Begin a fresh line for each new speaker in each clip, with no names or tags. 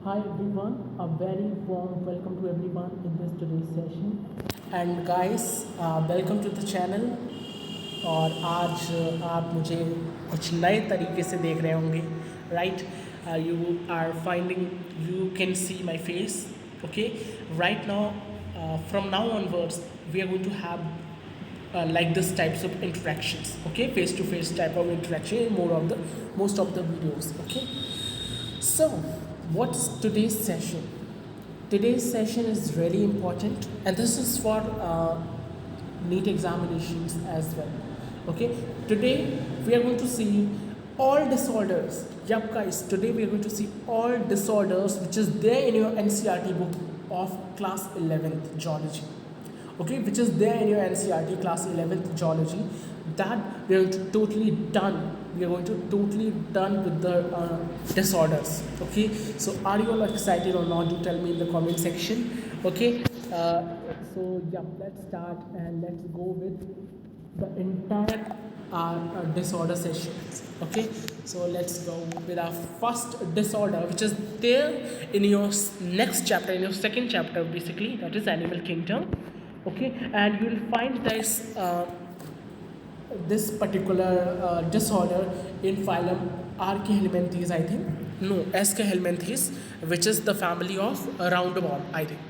Hi everyone, a very warm welcome to everyone in this today's session. And guys, welcome to the channel. और आज आप मुझे कुछ नए तरीके से देख रहे होंगे, right? You are finding, you can see my face, okay? Right now, from now onwards, we are going to have like this types of interactions, okay? Face to face type of interaction in most of the videos, okay? So, what's today's session? Today's session is really important, and this is for NEET examinations as well. Okay, today we are going to see all disorders. Yup, guys, today we are going to see all disorders which is there in your NCERT book of class 11th geology. Okay, which is there in your NCERT class 11th geology. That we are totally done. We are going to totally done with the disorders. Okay, so are you all excited or not? Do tell me in the comment section. Okay, so yeah, let's start and let's go with the entire disorder sessions. Okay, so let's go with our first disorder, which is there in your next chapter, in your second chapter, basically, that is animal kingdom. Okay, and you will find this particular disorder in phylum Archaehelminthes, I think. No, Aschelminthes, which is the family of roundworm, I think.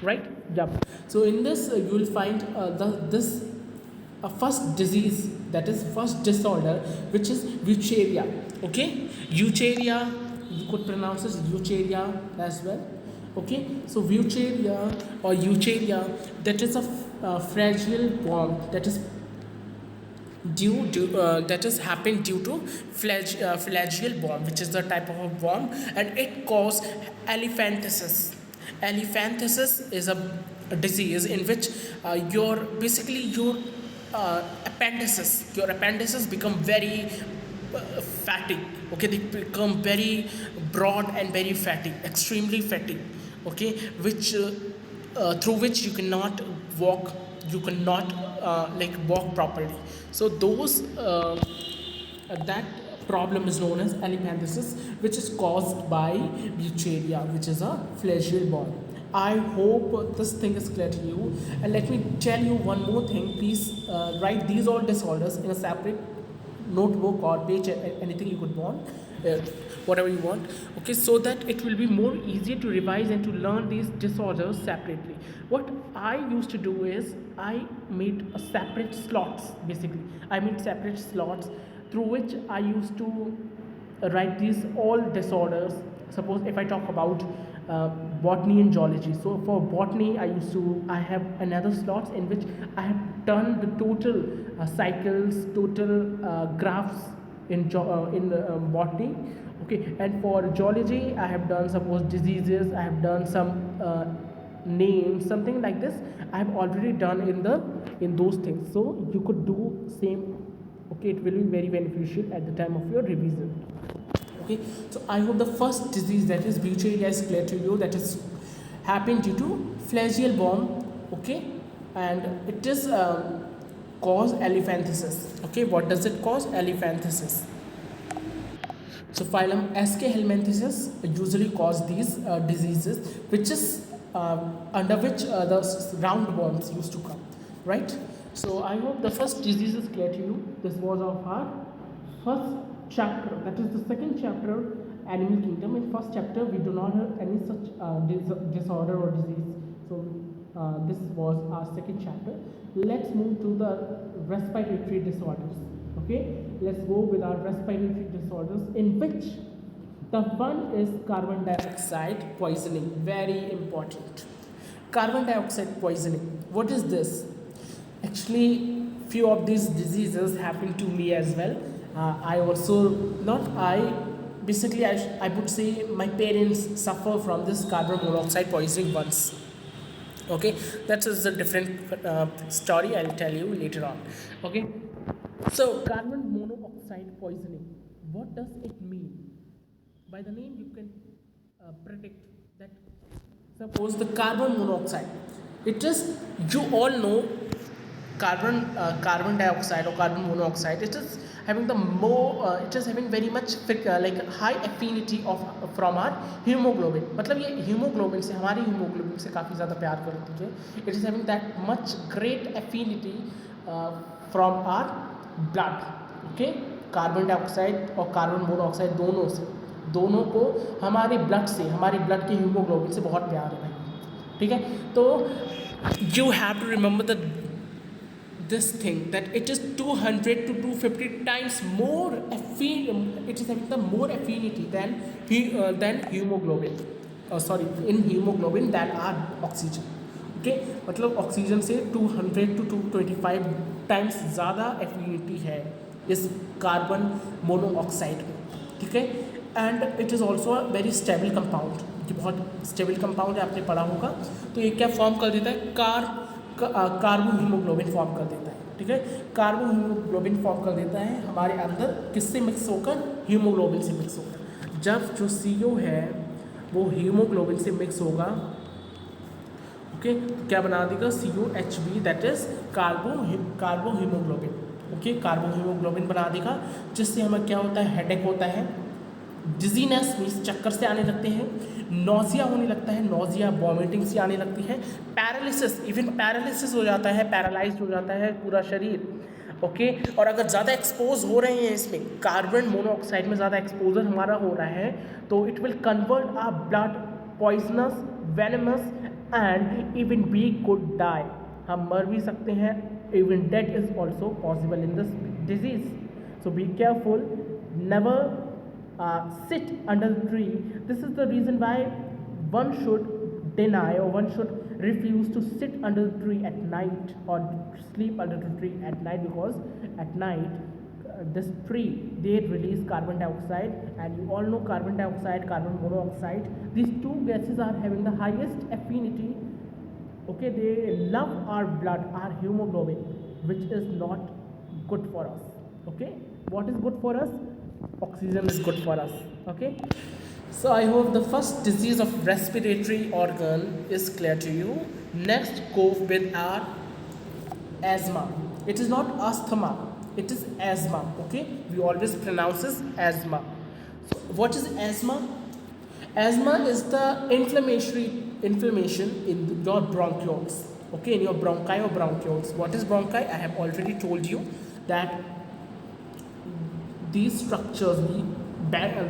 Right? Yep. So in this, you will find this first disease, that is first disorder, which is Wucheria. Okay, Wucheria, you could pronounce this Wucheria as well. Okay, so Wucheria or Eucheria, that is a fragile worm that is that is happened due to flagyl worm, which is the type of a worm, and it causes elephantiasis. Elephantiasis is a disease in which your basically your appendices become very fatty. Okay, they become very broad and very fatty, extremely fatty. Okay, which through which you cannot walk, you cannot like walk properly. So those that problem is known as elephantiasis, which is caused by Wucheria, which is a flagell worm. I hope this thing is clear to you. And let me tell you one more thing. Please write these all disorders in a separate notebook or page, anything you could want, whatever you want. Okay, so that it will be more easier to revise and to learn these disorders separately. What I used to do is I made a separate slots. Basically, I made separate slots through which I used to write these all disorders. Suppose if I talk about botany and geology, so for botany I have another slots in which I have done the total cycles, total graphs in botany. Okay, and for geology I have done suppose diseases, I have done some names, something like this I have already done in those things, so you could do same. Okay, it will be very beneficial at the time of your revision. Okay, so I hope the first disease, that is Wucheria, is clear to you. That is happened due to flagell worm. Okay, and it is cause elephantiasis. Okay, what does it cause? Elephantiasis. So phylum Aschelminthes usually cause these diseases, which is under which the roundworms used to come, right? So I hope the first disease is clear to you. This was of our first chapter, that is the second chapter, animal kingdom. In first chapter we do not have any such disorder or disease. So this was our second chapter. Let's move to the respiratory disorders. Okay, let's go with our respiratory disorders, in which the one is carbon dioxide poisoning. Very important. Carbon dioxide poisoning, what is this? Actually, few of these diseases happened to me as well. I also, not I, basically I would say my parents suffer from this carbon monoxide poisoning once. Okay, that is a different story, I'll tell you later on. Okay, so carbon monoxide poisoning, what does it mean? By the name you can predict that. Suppose the carbon monoxide, it is, you all know carbon dioxide or carbon monoxide, it is having the more it is having very much like high affinity of from our hemoglobin. मतलब ये haemoglobin से, हमारी haemoglobin से काफ़ी ज़्यादा प्यार करती है. It is having that much great affinity from our blood. Okay, carbon dioxide और कार्बन मोनोऑक्साइड दोनों को हमारे ब्लड से, हमारे ब्लड के हीमोग्लोबिन से बहुत प्यार है भाई. ठीक है, तो you have to remember the this thing that it is 200 to 250 times more it is having the more affinity than hemoglobin, in hemoglobin than our oxygen. Okay, मतलब ऑक्सीजन से 200 to 225 टाइम्स ज़्यादा एफिनिटी है इस carbon monoxide में. ठीक है, and it is also a very stable compound. ये बहुत स्टेबल कंपाउंड है, आपने पढ़ा होगा. तो ये क्या फॉर्म कर देता है, कार्बोहीमोग्लोबिन फॉर्म कर देता है. ठीक है, कार्बोहीमोग्लोबिन फॉर्म कर देता है हमारे अंदर, किससे मिक्स होकर, हीमोग्लोबिन से मिक्स होकर. जब जो CO है वो हीमोग्लोबिन से मिक्स होगा, ओके, क्या बना देगा, COHB, दैट इज कार्बोहीमोग्लोबिन. ओके, कार्बोहीमोग्लोबिन बना देगा, जिससे हमें क्या होता है, हेडेक होता है, डिजीनेस मीन्स चक्कर से आने लगते हैं, नोजिया होने लगता है, नोजिया वॉमिटिंग से आने लगती है, पैरालिसिस, इवन पैरालिसिस हो जाता है, पैरालाइज हो जाता है पूरा शरीर. ओके, और अगर ज़्यादा एक्सपोज हो रहे हैं, इसमें कार्बन मोनोऑक्साइड में ज़्यादा एक्सपोजर हमारा हो रहा है, तो it will convert our blood poisonous, venomous, and even we could die. हम मर भी सकते हैं, even death is also possible in this disease. So be careful, never sit under the tree. This is the reason why one should deny or one should refuse to sit under the tree at night or sleep under the tree at night, because at night this tree, they release carbon dioxide, and you all know carbon dioxide, carbon monoxide, these two gases are having the highest affinity. Okay, they love our blood, our hemoglobin, which is not good for us. Okay, what is good for us? Oxygen is good for us. Okay, so I hope the first disease of respiratory organ is clear to you. Next, go with our asthma. It is not asthma, it is asthma. Okay, we always pronounce this asthma. So what is asthma? Asthma is the inflammation in your bronchioles. Okay, in your bronchi or bronchioles. What is bronchi? I have already told you that these structures,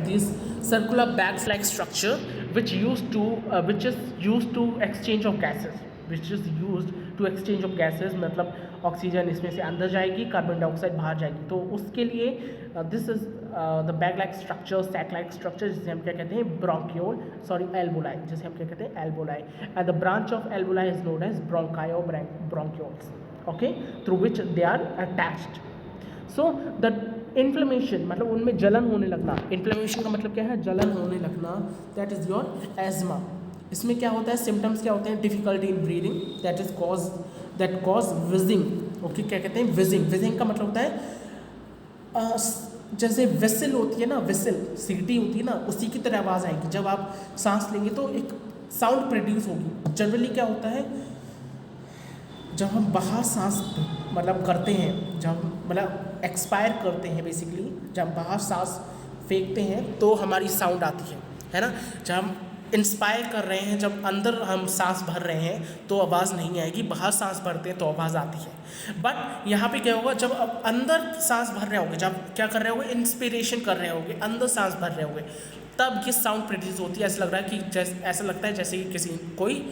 these circular bags like structure, which is used to exchange of gases, मतलब oxygen इसमें से अंदर जाएगी, carbon dioxide बाहर जाएगी. तो उसके लिए this is the bag like structure, sack like structure, जिसे हम क्या कहते हैं, ब्रोंकियोल, एल्वोलाई, जिसे हम क्या कहते हैं, alveoli. And the branch of alveoli is known as bronchi और bronchioles. Okay, through which they are attached. So the inflammation, मतलब उनमें जलन होने लगना. इन्फ्लेमेशन का मतलब क्या है, जलन होने लगना. That is your asthma. इसमें क्या होता है, सिम्टम्स क्या होते हैं, difficulty in breathing, that cause wheezing. Okay, क्या कहते हैं, विजिंग. विजिंग का मतलब होता है जैसे विसल होती है ना, विसल सीटी होती है ना, उसी की तरह आवाज़ आएगी. जब आप सांस लेंगे तो एक साउंड प्रोड्यूस होगी. जनरली क्या होता है, जब हम बाहर सांस मतलब करते हैं, जब मतलब एक्सपायर करते हैं, बेसिकली जब बाहर सांस फेंकते हैं तो हमारी साउंड आती है ना. जब हम इंस्पायर कर रहे हैं, जब अंदर हम सांस भर रहे हैं तो आवाज़ नहीं आएगी, बाहर सांस भरते हैं तो आवाज़ आती है. बट यहाँ पे क्या होगा, जब आप अंदर सांस भर रहे होगे, जब क्या कर रहे होगे, इंस्पिरेशन कर रहे होगे, अंदर सांस भर रहे होगे, तब ये साउंड प्रोड्यूस होती है. ऐसा लग रहा है कि ऐसा लगता है जैसे कि कोई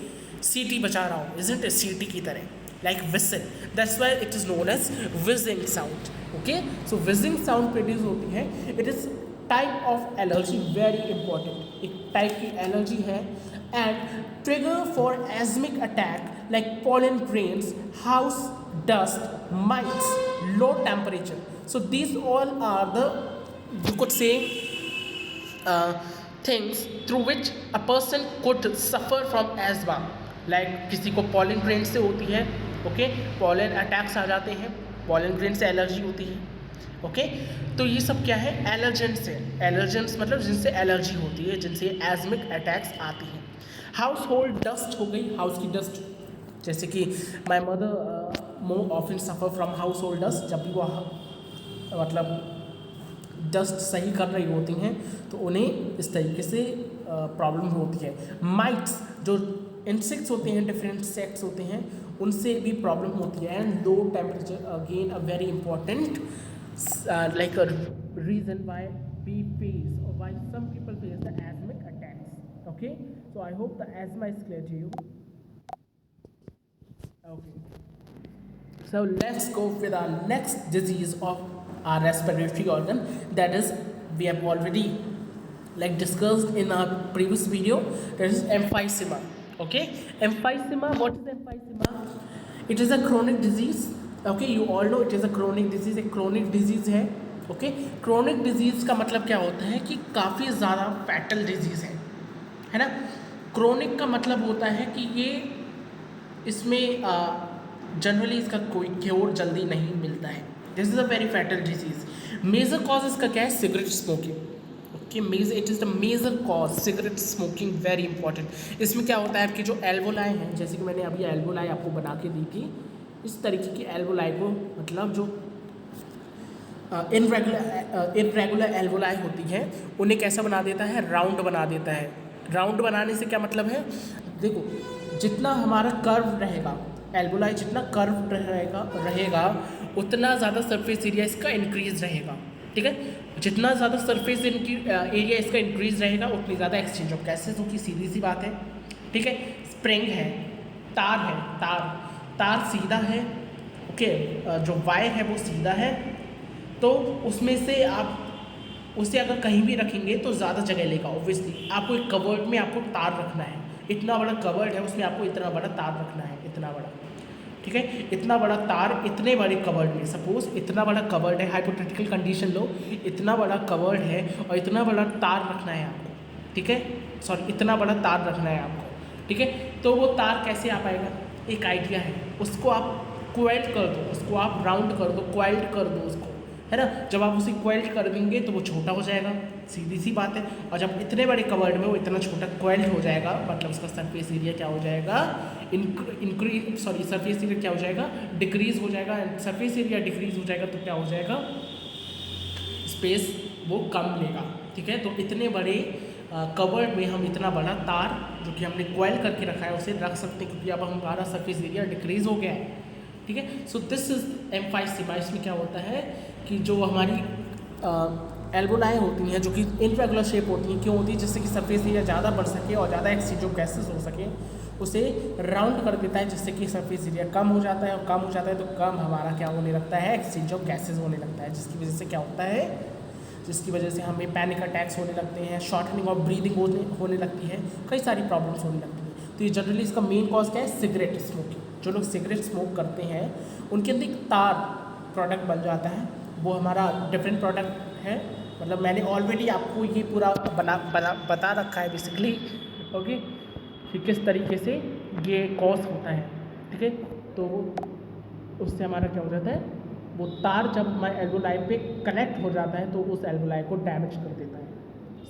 सीटी बजा रहा हो, इज़न्ट इट, सीटी की तरह, like whistle. That's why it is known as whizzing sound. Okay, so whizzing sound produce होती है. It is type of allergy, very important. एक type की allergy है, and trigger for asthmatic attack like pollen grains, house dust, mites, low temperature. So these all are the, you could say, things through which a person could suffer from asthma. Like किसी को pollen grains से होती है. Okay, pollen attacks आ जाते हैं, pollen grain से allergy होती है. ओके, तो ये सब क्या है, एलर्जेंस है. एलर्जेंस मतलब जिनसे एलर्जी होती है, जिनसे एजमिक अटैक्स आती हैं. हाउस होल्ड डस्ट हो गई, हाउस की डस्ट, जैसे कि my mother more often suffer from house hold dust. जब भी वो मतलब डस्ट सही कर रही होती हैं तो उन्हें इस तरीके से प्रॉब्लम होती है। माइट्स जो इंसेक्ट्स होते हैं, डिफरेंट सेक्ट्स होते हैं, उनसे भी प्रॉब्लम होती है। And low temperature again a very important like a reason why we face or why some people face the asthmatic attacks. Okay, so I hope the asthma is clear to you. Okay, so let's go with our next disease of our respiratory organ, that is we have already like discussed in our previous video, that is emphysema. Okay, emphysema, what is emphysema? It is a chronic disease. Okay, you all know it is a chronic disease, एक chronic disease है। Okay, chronic disease का मतलब क्या होता है कि काफ़ी ज़्यादा फैटल डिजीज़ है ना। क्रोनिक का मतलब होता है कि ये इसमें जनरली इसका कोई क्योर जल्दी नहीं मिलता है। This is a very fatal disease. Major cause इसका क्या है? Cigarette smoking. Okay, major, it is the major cause cigarette smoking, very important. इसमें क्या होता है, आपकी जो एल्वोलाई हैं, जैसे कि मैंने अभी एल्वोलाई आपको बना के दी थी, इस तरीके की एल्वोलाई को, मतलब जो इनरेगुलर एल्वोलाई होती है उन्हें कैसा बना देता है? राउंड बना देता है। राउंड बनाने से क्या मतलब है? देखो, जितना हमारा कर्व रहेगा, एल्वोलाई जितना कर्व रहेगा उतना ज़्यादा सरफेस एरिया इसका इंक्रीज रहेगा। ठीक है, जितना ज़्यादा सरफेस एरिया इसका इंक्रीज रहेगा उतनी ज़्यादा एक्सचेंज ऑफ गैसेज होगी, सीधी सी बात है। ठीक है, स्प्रिंग है, तार है, तार सीधा है। ओके, जो वायर है वो सीधा है, तो उसमें से आप उसे अगर कहीं भी रखेंगे तो ज़्यादा जगह लेगा। ऑब्वियसली आपको एक कवर्ड में आपको तार रखना है, इतना बड़ा कवर्ड है उसमें आपको इतना बड़ा तार रखना है, इतना बड़ा। ठीक है, इतना बड़ा तार इतने बड़े कवर्ड में, सपोज इतना बड़ा कवर्ड है, हाइपोथेटिकल कंडीशन लो, इतना बड़ा कवर्ड है और इतना बड़ा तार रखना है आपको। ठीक है, सॉरी, इतना बड़ा तार रखना है आपको। ठीक है, तो वो तार कैसे आ पाएगा? एक आइडिया है, उसको आप क्वेल्ट कर दो, उसको आप राउंड कर दो, क्वेल्ट कर दो उसको, है ना। जब आप उसे क्वेल्ट कर देंगे तो वो छोटा हो जाएगा, सीधी सी बात है। और जब इतने बड़े कवर्ड में वो इतना छोटा क्वेल्ट हो जाएगा, मतलब उसका सरफेस एरिया क्या हो जाएगा? सरफेस एरिया क्या हो जाएगा? डिक्रीज हो जाएगा। सरफेस एरिया डिक्रीज हो जाएगा तो क्या हो जाएगा? स्पेस वो कम लेगा। ठीक है, तो इतने बड़े कवर्ड में हम इतना बड़ा तार जो कि हमने क्वेल करके रखा है उसे रख सकते हैं, क्योंकि अब हमारा सरफेस एरिया डिक्रीज हो गया है। ठीक है, सो दिस इज एम्फाइसीमा। इसमें क्या होता है कि जो हमारी एल्वोलाई होती हैं, जो कि इनरेगुलर शेप होती हैं, क्यों होती है? जिससे कि सरफेस एरिया ज़्यादा बढ़ सके और ज़्यादा एक्सचेंज ऑफ गैसेज हो सके, उसे राउंड कर देता है, जिससे कि सरफेस एरिया कम हो जाता है, और कम हो जाता है तो कम हमारा क्या होने लगता है? एक्सचेंज ऑफ गैसेज होने लगता है, जिसकी वजह से क्या होता है? जिसकी वजह से हमें पैनिक अटैक्स होने लगते हैं, शॉर्टनिंग ऑफ ब्रीदिंग होने लगती है, कई सारी प्रॉब्लम्स होने लगती हैं। तो ये जनरली इसका मेन कॉज क्या है? Cigarette smoking. जो लोग सिगरेट स्मोक करते हैं उनके अंदर एक तार प्रोडक्ट बन जाता है, वो हमारा डिफरेंट प्रोडक्ट है। मतलब मैंने ऑलरेडी आपको ये पूरा बता रखा है बेसिकली। ओके, कि किस तरीके से ये कॉज होता है। ठीक है, तो उससे हमारा क्या हो जाता है? वो तार जब हमारे एल्वोलाई पे कनेक्ट हो जाता है तो उस एल्वोलाई को डैमेज कर देता है।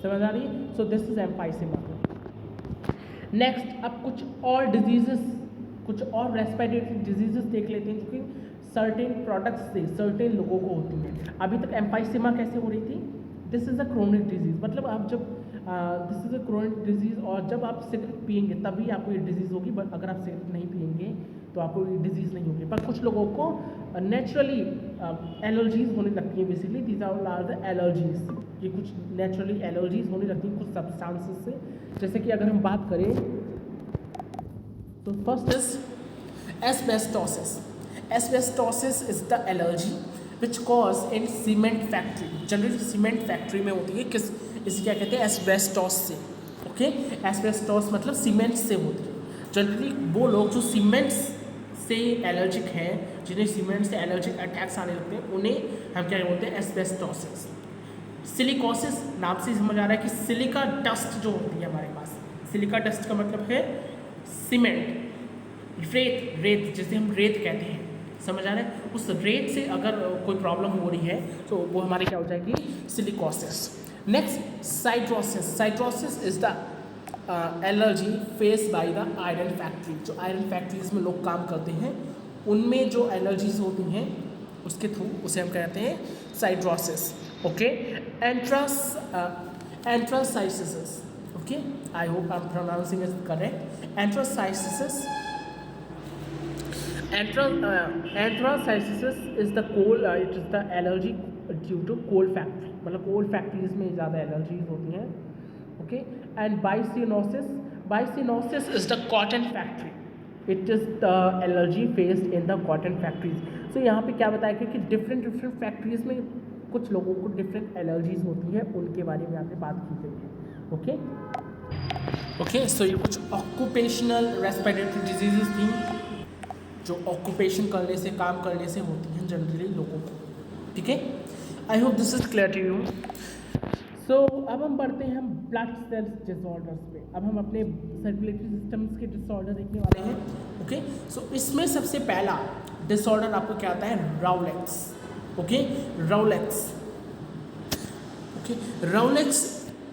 समझ आ रही है? So this is emphysema. Next, अब कुछ और डिजीजेस, कुछ और रेस्पिरेटरी डिजीजेस देख लेते हैं जो कि सर्टेन प्रोडक्ट्स से सर्टेन लोगों को होती हैं। अभी तक एम्फाइसीमा कैसे हो रही थी? This is a chronic disease, मतलब आप जब this is a chronic disease, और जब आप सिगरेट पियेंगे तभी आपको ये डिजीज़ होगी, बट अगर आप सिगरेट नहीं पियेंगे तो आपको ये डिजीज़ नहीं होगी। पर कुछ लोगों को नेचुरली एलर्जीज़ होने लगती हैं। Basically these are the allergies, ये कुछ नेचुरली एलर्जीज़ होने लगती हैं कुछ सब्सटेंसेस से। जैसे कि अगर हम बात करें तो first is asbestosis. Asbestosis is the allergy which cause in cement factory. Generally cement factory में होती है। किस, इसे क्या कहते हैं? एस्बेस्टोस से। ओके, एस्बेस्टोस मतलब सीमेंट से होती है। जनरली वो लोग जो सीमेंट से एलर्जिक हैं, जिन्हें सीमेंट से एलर्जिक अटैक्स आने लगते हैं, उन्हें हम क्या बोलते हैं? एस्बेस्टोसिस। सिलिकोसिस, नाम से समझ आ रहा है कि सिलिका डस्ट जो होती है हमारे पास, सिलिका डस्ट का मतलब है सीमेंट, रेत, जिसे हम रेत कहते हैं। समझ आ रहा है? उस रेत से अगर कोई प्रॉब्लम हो रही है तो वो हमारी क्या हो जाएगी? Silicosis. Next, siderosis. Siderosis is the allergy face by the iron factory. जो आयरन फैक्ट्रीज में लोग काम करते हैं उनमें जो एलर्जीज होती हैं उसके थ्रू उसे हम कहते हैं siderosis. Okay, Anthrus, anthracite. Okay, I hope I'm pronouncing it correct. Anthracite. Anthracite is the coal. It is the allergy due to coal factory. मतलब coal factories में ज़्यादा allergies होती हैं. Okay, and bicyanosis is the cotton factory. It is the allergy faced in the cotton factories. So यहाँ पे क्या बताया गया कि different factories में कुछ लोगों को different allergies होती है, उनके बारे में यहाँ पे बात की गई है. ओके, सो ये कुछ ऑक्यूपेशनल रेस्पिरेटरी डिजीजेस थी जो ऑक्यूपेशन करने से, काम करने से होती हैं जनरली लोगों को. ठीक है, I hope this is clear to you. So अब हम बढ़ते हैं ब्लड सेल्स डिसऑर्डर्स पे. अब हम अपने सर्कुलेटरी सिस्टम्स के डिसऑर्डर देखने वाले हैं. ओके, सो इसमें सबसे पहला डिसऑर्डर आपको क्या आता है? राउलेक्स. ओके, राउलेक्स. ओके, राउलेक्स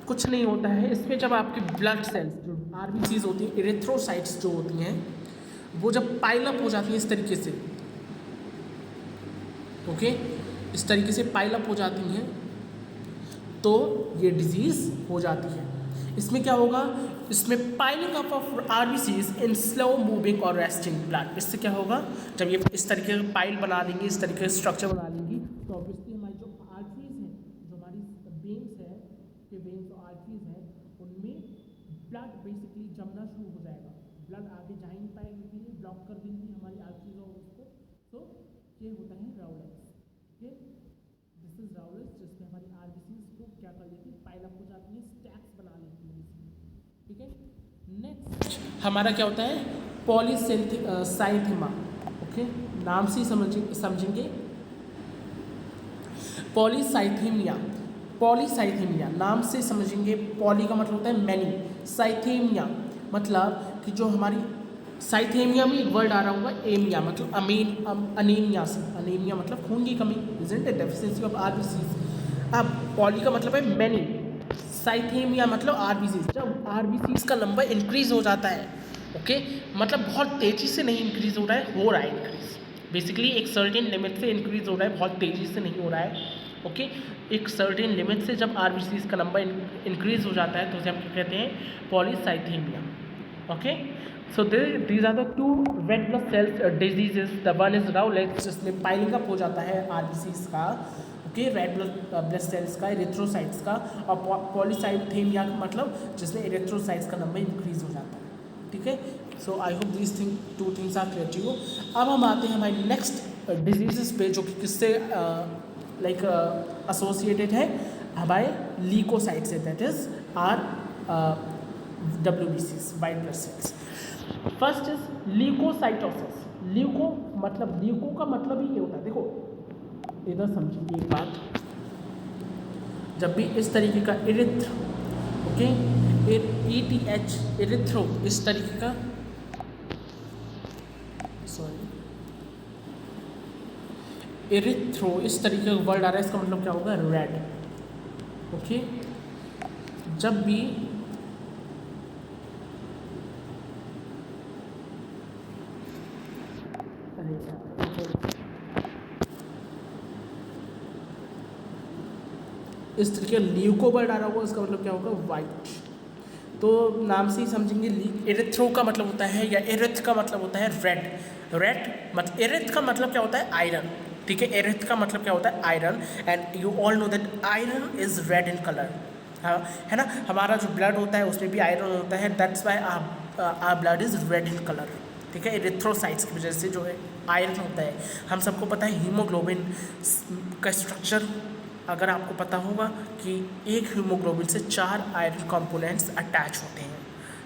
कुछ नहीं होता है. इसमें जब आपके ब्लड सेल्स जो आरबीसीज होती हैं, इरेथ्रोसाइट्स जो होती हैं, वो जब पाइलअप हो जाती हैं इस तरीके से, ओके, इस तरीके से पाइलअप हो जाती हैं, तो ये डिजीज़ हो जाती है. इसमें क्या होगा? इसमें piling up of RBCs in slow moving और रेस्टिंग ब्लड. इससे क्या होगा? जब ये इस तरीके से पाइल बना लेंगी, इस तरीके से स्ट्रक्चर बना लेंगी, तो ऑब्वियसली हमारी जो आर्टरीज हैं, जो हमारी वेन्स है, के वेन्स और आर्टरीज हैं, उनमें ब्लड बेसिकली जमना शुरू हो जाएगा. ब्लड आगे जा ही नहीं पाएगी, ब्लॉक कर देंगी हमारी आर्टरीज और उसको. तो ये होता है राउलेक्स. ओके, दिस इज राउलेक्स, जिसमें हमारी आरबीसीज को क्या कर लेती है? पाइल अप हो जाती है, स्टैक्स बना लेती है. ठीक है, नेक्स्ट हमारा क्या होता है? पॉलीसाइथेमा. ओके, नाम से ही समझेंगे. पॉलीसाइथेमिया. पॉलीसाइथेमिया नाम से समझेंगे. पॉली का मतलब होता है मैनी, साइथेमिया मतलब कि जो हमारी साइथेमिया में एक वर्ड आ रहा होगा एमिया, मतलब अनीमिया से. अनीमिया मतलब खून की कमी, isn't it? Deficiency of RBCs. अब पॉली का मतलब है मैनी, साइथेमिया मतलब आरबीसीज. जब आरबीसीज का नंबर इंक्रीज हो जाता है, ओके, मतलब बहुत तेज़ी से नहीं इंक्रीज हो रहा है, हो रहा है इंक्रीज. बेसिकली एक सर्टेन लिमिट से इंक्रीज हो रहा है, बहुत तेज़ी से नहीं हो रहा है. ओके, एक सर्टेन लिमिट से जब आरबीसीज का नंबर इंक्रीज हो जाता है तो उसे हम क्या कहते हैं? Polycythemia. Okay, so these are the two red blood cells diseases. The one is rouleaux, जिसमें पाइलिंग अप हो जाता है आरबीसीज का, ओके, रेड ब्लड सेल्स का, इरेथ्रोसाइट्स का, और पॉलीसाइथेमिया का मतलब जिसमें इरेथ्रोसाइट्स का नंबर इंक्रीज हो जाता है. ठीक है, so I hope these two things are clear to you. अब हम आते हैं हमारी नेक्स्ट डिजीजेस पे, जो कि किससे लाइक एसोसिएटेड है? हमारे लीकोसाइट से, that is our WBCs, white blood cells. First is leukocytosis. Leuco मतलब, ल्यूको का मतलब ही ये होता है, देखो इधर समझिए एक बात. जब भी इस तरीके का इरिथ्र, ओके, ETH, इरिथ्रो, इस तरीके का, सॉरी, इरिथ्रो इस तरीके का वर्ड आ रहा है, इसका मतलब क्या होगा? रेड. ओके, जब भी इस तरीके का ल्यूको वर्ड आ रहा होगा, इसका मतलब क्या होगा? वाइट. तो नाम से ही समझेंगे. इरिथ्रो का मतलब होता है, या इरिथ का मतलब होता है रेड. रेड मतलब, इरिथ का मतलब क्या होता है? आयरन. ठीक है, इरिथ का मतलब क्या होता है? Iron. And you all know that iron is red in colour. हाँ, है ना? हमारा जो ब्लड होता है उसमें भी आयरन होता है, that's why our blood is red in colour. ठीक है, इरिथ्रोसाइट्स की वजह से जो है आयरन होता है. हम सबको पता है हीमोग्लोबिन का स्ट्रक्चर, अगर आपको पता होगा कि एक हीमोग्लोबिन से 4 आयरन कंपोनेंट्स अटैच होते हैं.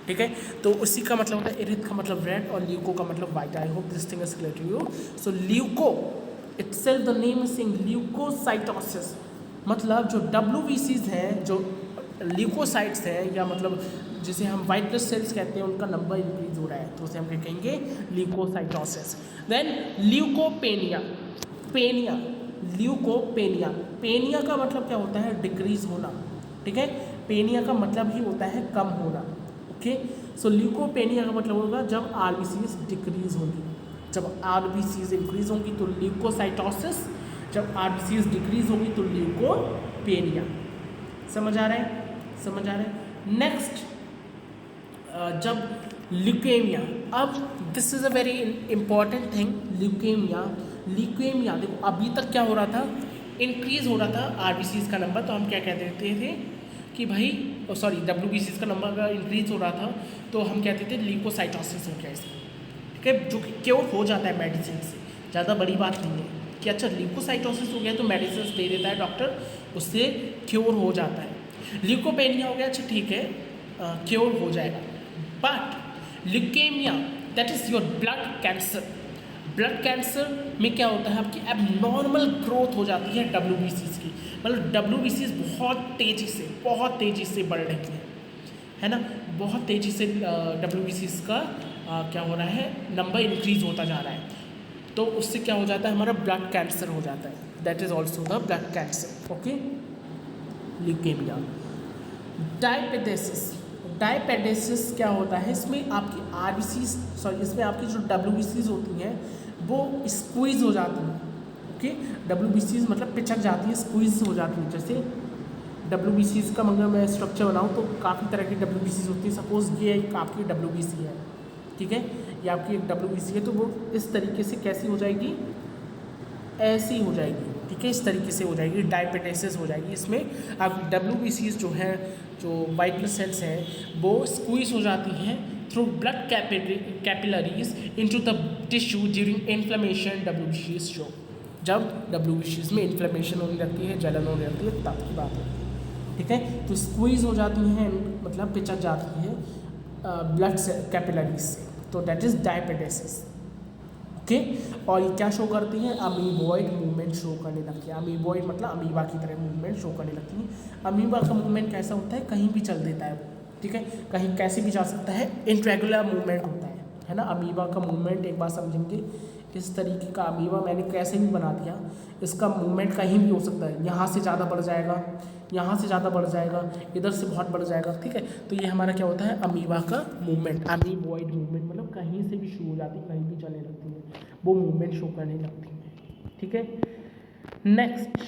ठीक है, तो उसी का मतलब होता है इरिथ का मतलब रेड और ल्यूको का मतलब white. I hope this thing is clear to you. So leuco itself, the name is saying leukocytosis, मतलब जो WBCs हैं, जो ल्यूकोसाइट्स हैं, या मतलब जिसे हम वाइट ब्लड सेल्स कहते हैं, उनका नंबर इंक्रीज हो रहा है, तो उसे हम क्या कहेंगे? Leukocytosis. Then leukopenia. Penia, leukopenia. Penia का मतलब क्या होता है? डिक्रीज होना. ठीक है, पेनिया का मतलब ही होता है कम होना. ओके, सो ल्यूकोपेनिया का मतलब होगा जब आरबीसीज डिक्रीज होंगी. जब आरबीसीज इंक्रीज होंगी तो ल्यूकोसाइटोसिस, जब आरबीसीज डिक्रीज होंगी तो ल्यूकोपेनिया. समझ आ रहा है, समझ आ रहा है। नेक्स्ट, जब ल्यूकेमिया, अब this is a very important thing. Leukaemia देखो अभी तक क्या हो रहा था, इंक्रीज हो रहा था आरबीसीज का नंबर, तो हम क्या कहते थे कि भाई सॉरी डब्ल्यूबीसीज का नंबर अगर इंक्रीज हो रहा था तो हम कहते थे ल्यूकोसाइटोसिस हो गया इसमें, ठीक है, जो कि क्योर हो जाता है मेडिसिन से, ज़्यादा बड़ी बात नहीं है कि अच्छा ल्यूकोसाइटोसिस हो गया तो मेडिसिन दे देता है डॉक्टर, उससे क्योर हो जाता है। ल्यूकोपेनिया हो गया, अच्छा ठीक है क्योर हो जाएगा, but leukaemia that is your blood cancer. Blood cancer में क्या होता है, आपकी एबनॉर्मल ग्रोथ हो जाती है डब्ल्यूबीसीज की, मतलब डब्ल्यूबीसीज बहुत तेज़ी से बढ़ रही है ना, बहुत तेज़ी से डब्ल्यूबीसीज का क्या हो रहा है, नंबर इंक्रीज होता जा रहा है, तो उससे क्या हो जाता है, हमारा ब्लड कैंसर हो जाता है, that is also the blood cancer. Okay, leukaemia. Diapedesis क्या होता है, इसमें आपकी आरबीसीज इसमें आपकी जो डब्ल्यूबीसीज होती हैं वो स्क्वीज हो जाती हैं। ओके, डब्ल्यूबीसीज मतलब पिचक जाती हैं, स्क्वीज हो जाती हैं। जैसे डब्ल्यूबीसीज का अगर मैं स्ट्रक्चर बनाऊँ तो काफ़ी तरह की डब्ल्यूबीसीज होती है। सपोज़ ये एक आपकी डब्ल्यूबीसी है, ठीक है, ये आपकी एक डब्ल्यूबीसी है, तो वो इस तरीके से कैसी हो जाएगी, ऐसी हो जाएगी, ठीक है, इस तरीके से हो जाएगी, डायपेटेसिस हो जाएगी। इसमें अब डब्ल्यूबीसीज जो है, जो वाइट ब्लड सेल्स हैं वो स्क्वीज हो जाती हैं through blood capillaries into the tissue during inflammation डब्ल्यूबीसीज शो। जब डब्ल्यूबीसीज में इन्फ्लेमेशन होने लगती है, जलन होने लगती है, तब की बात है, ठीक है, तो स्क्वीज हो जाती हैं, मतलब पिचक जाती है ब्लड कैपिलरीज से, तो दैट इज़ डायपेटेसिस। ओके, और ये क्या शो करती हैं, अमीबॉइड मूवमेंट शो करने लगती है। अमीबॉइड मतलब अमीबा की तरह मूवमेंट शो करने लगती है। अमीबा का मूवमेंट कैसा होता है, कहीं भी चल देता है वो, ठीक है, कहीं कैसे भी जा सकता है, इंट्रेगुलर मूवमेंट होता है ना। अमीबा का मूवमेंट एक बार समझेंगे, इस तरीके का अमीबा मैंने कैसे भी बना दिया, इसका मूवमेंट कहीं भी हो सकता है, यहाँ से ज़्यादा बढ़ जाएगा, यहाँ से ज़्यादा बढ़ जाएगा, इधर से बहुत बढ़ जाएगा, ठीक है, तो ये हमारा क्या होता है, अमीबा का मूवमेंट, अमीबॉइड मूवमेंट, मतलब कहीं से भी शुरू हो जाती है, कहीं भी चलने लगती है, वो मूवमेंट शो करने लगती है, ठीक है। नेक्स्ट,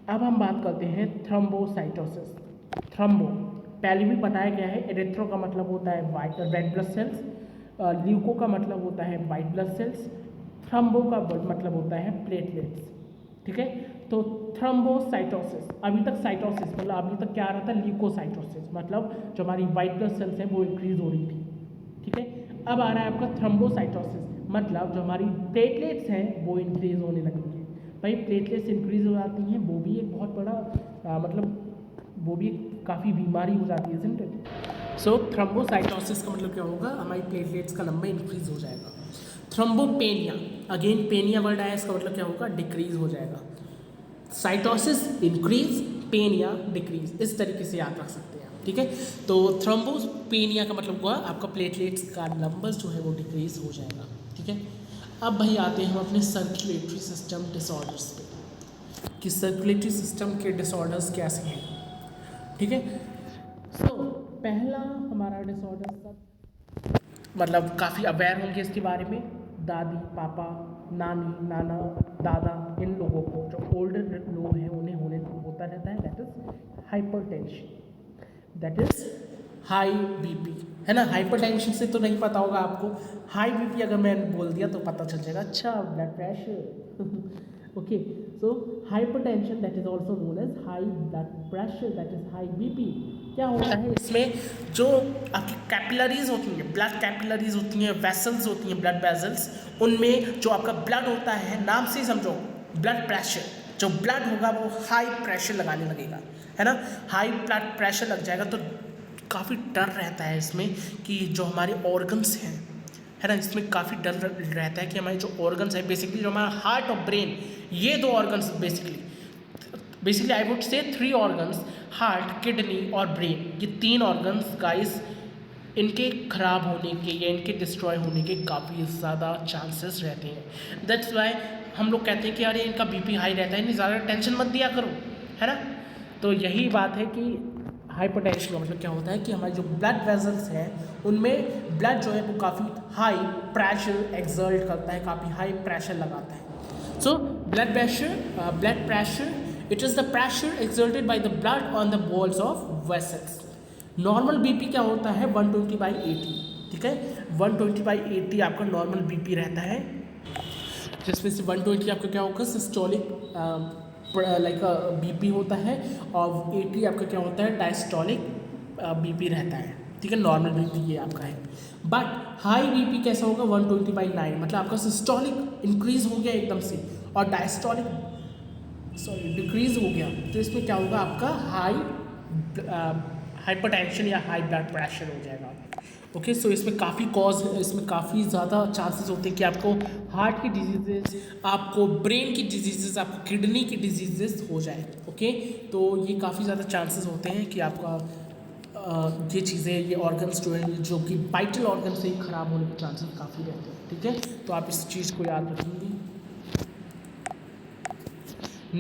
अब हम बात करते हैं थ्रोम्बोसाइटोसिस। थ्रोम्बो पहले भी बताया गया है, एरिथ्रो का मतलब होता है white red blood sales, leuco का मतलब होता है वाइट ब्लड सेल्स, थ्रोम्बो का मतलब होता है प्लेटलेट्स, ठीक है। तो थ्रोम्बोसाइटोसिस, अभी तक साइटोसिस मतलब अभी तक क्या आ रहा था, ल्यूकोसाइटोसिस, मतलब जो हमारी वाइट ब्लड सेल्स हैं वो इंक्रीज हो रही थी, ठीक है। अब आ रहा है आपका थ्रोम्बोसाइटोसिस, मतलब जो हमारी प्लेटलेट्स हैं वो इंक्रीज होने लगती हैं। भाई प्लेटलेट्स इंक्रीज हो जाती हैं, वो भी एक बहुत बड़ा मतलब वो भी काफ़ी बीमारी हो जाती है, isn't it? सो थ्रोम्बोसाइटोसिस का मतलब क्या होगा, हमारी प्लेटलेट्स का नंबर इंक्रीज हो जाएगा। थ्रोम्बोपेनिया, अगेन पेनिया वर्ड आया, इसका मतलब क्या होगा, डिक्रीज हो जाएगा। साइटोसिस इंक्रीज, पेनिया डिक्रीज, इस तरीके से याद रख सकते हैं आप, ठीक है। तो थ्रोम्बोपेनिया का मतलब हुआ आपका प्लेटलेट्स का नंबर जो है वो डिक्रीज हो जाएगा, ठीक है। अब भाई आते हैं हम अपने सर्कुलेटरी सिस्टम डिसऑर्डर्स पे, कि सर्कुलेटरी सिस्टम के डिसऑर्डर्स कैसे हैं, ठीक है। सो पहला हमारा डिसऑर्डर सब मतलब काफ़ी अवेयर होंगे इसके बारे में, दादी पापा नानी नाना दादा, इन लोगों को जो ओल्डर लोग हैं उन्हें होता रहता है, that is hypertension, that is high BP, है ना। हाइपरटेंशन से तो नहीं पता होगा आपको, हाई बीपी अगर मैं बोल दिया तो पता चल जाएगा, अच्छा blood pressure okay. So hypertension that is also known as high blood pressure, that is high BP. क्या होता है इसमें, जो आपकी कैपिलरीज होती हैं, ब्लड कैपिलरीज होती हैं, वेसल्स होती हैं, ब्लड वेसल्स, उनमें जो आपका ब्लड होता है, नाम से ही समझो ब्लड प्रेशर, जो ब्लड होगा वो हाई प्रेशर लगाने लगेगा, है ना। हाई ब्लड प्रेशर लग जाएगा तो काफ़ी डर रहता है इसमें कि जो हमारे ऑर्गन्स हैं, है ना, इसमें काफ़ी डर रहता है कि हमारे जो ऑर्गन्स हैं, बेसिकली जो हमारा हार्ट और ब्रेन, ये दो organs basically I would say 3 organs, heart kidney और ब्रेन, ये 3 ऑर्गन्स गाइस, इनके ख़राब होने के या इनके डिस्ट्रॉय होने के काफ़ी ज़्यादा चांसेस रहते हैं। दैट्स वाई हम लोग कहते हैं कि अरे इनका बीपी हाई रहता है, इन्हें ज़्यादा टेंशन मत दिया करो, है ना। तो यही बात है कि हाइपरटेंशन का मतलब क्या होता है कि हमारे जो ब्लड वेसल्स हैं उनमें ब्लड जो है वो काफ़ी हाई प्रेशर एक्सर्ट करता है, काफ़ी हाई प्रेशर लगाता है। So blood pressure it is the pressure exerted by the blood on the walls of vessels. Normal BP क्या होता है 120/80, ठीक है, 120/80 आपका नॉर्मल बीपी रहता है, जिसमें से 120 आपका क्या होगा सिस्टोलिक लाइक बीपी होता है, और 80 आपका क्या होता है डायस्टोलिक बीपी रहता है, ठीक है, नॉर्मल बीपी ये आपका है। बट हाई बीपी कैसा होगा 120/9, मतलब आपका सिस्टोलिक इंक्रीज हो गया एकदम से और डायस्टोलिक डिक्रीज हो गया, तो इसमें क्या होगा आपका हाइपरटेंशन या हाई ब्लड प्रेशर हो जाएगा। ओके, सो इसमें काफ़ी ज़्यादा चांसेस होते हैं कि आपको हार्ट की डिजीजेस, आपको ब्रेन की डिजीजेस, आपको किडनी की डिजीजेस हो जाए। ओके, तो ये काफ़ी ज़्यादा चांसेस होते हैं कि आपका ये चीज़ें, ये ऑर्गन्स जो हैं, जो कि वाइटल ऑर्गन से ही ख़राब होने के चांसेस काफ़ी रहते हैं, ठीक है, तो आप इस चीज़ को याद रखेंगे।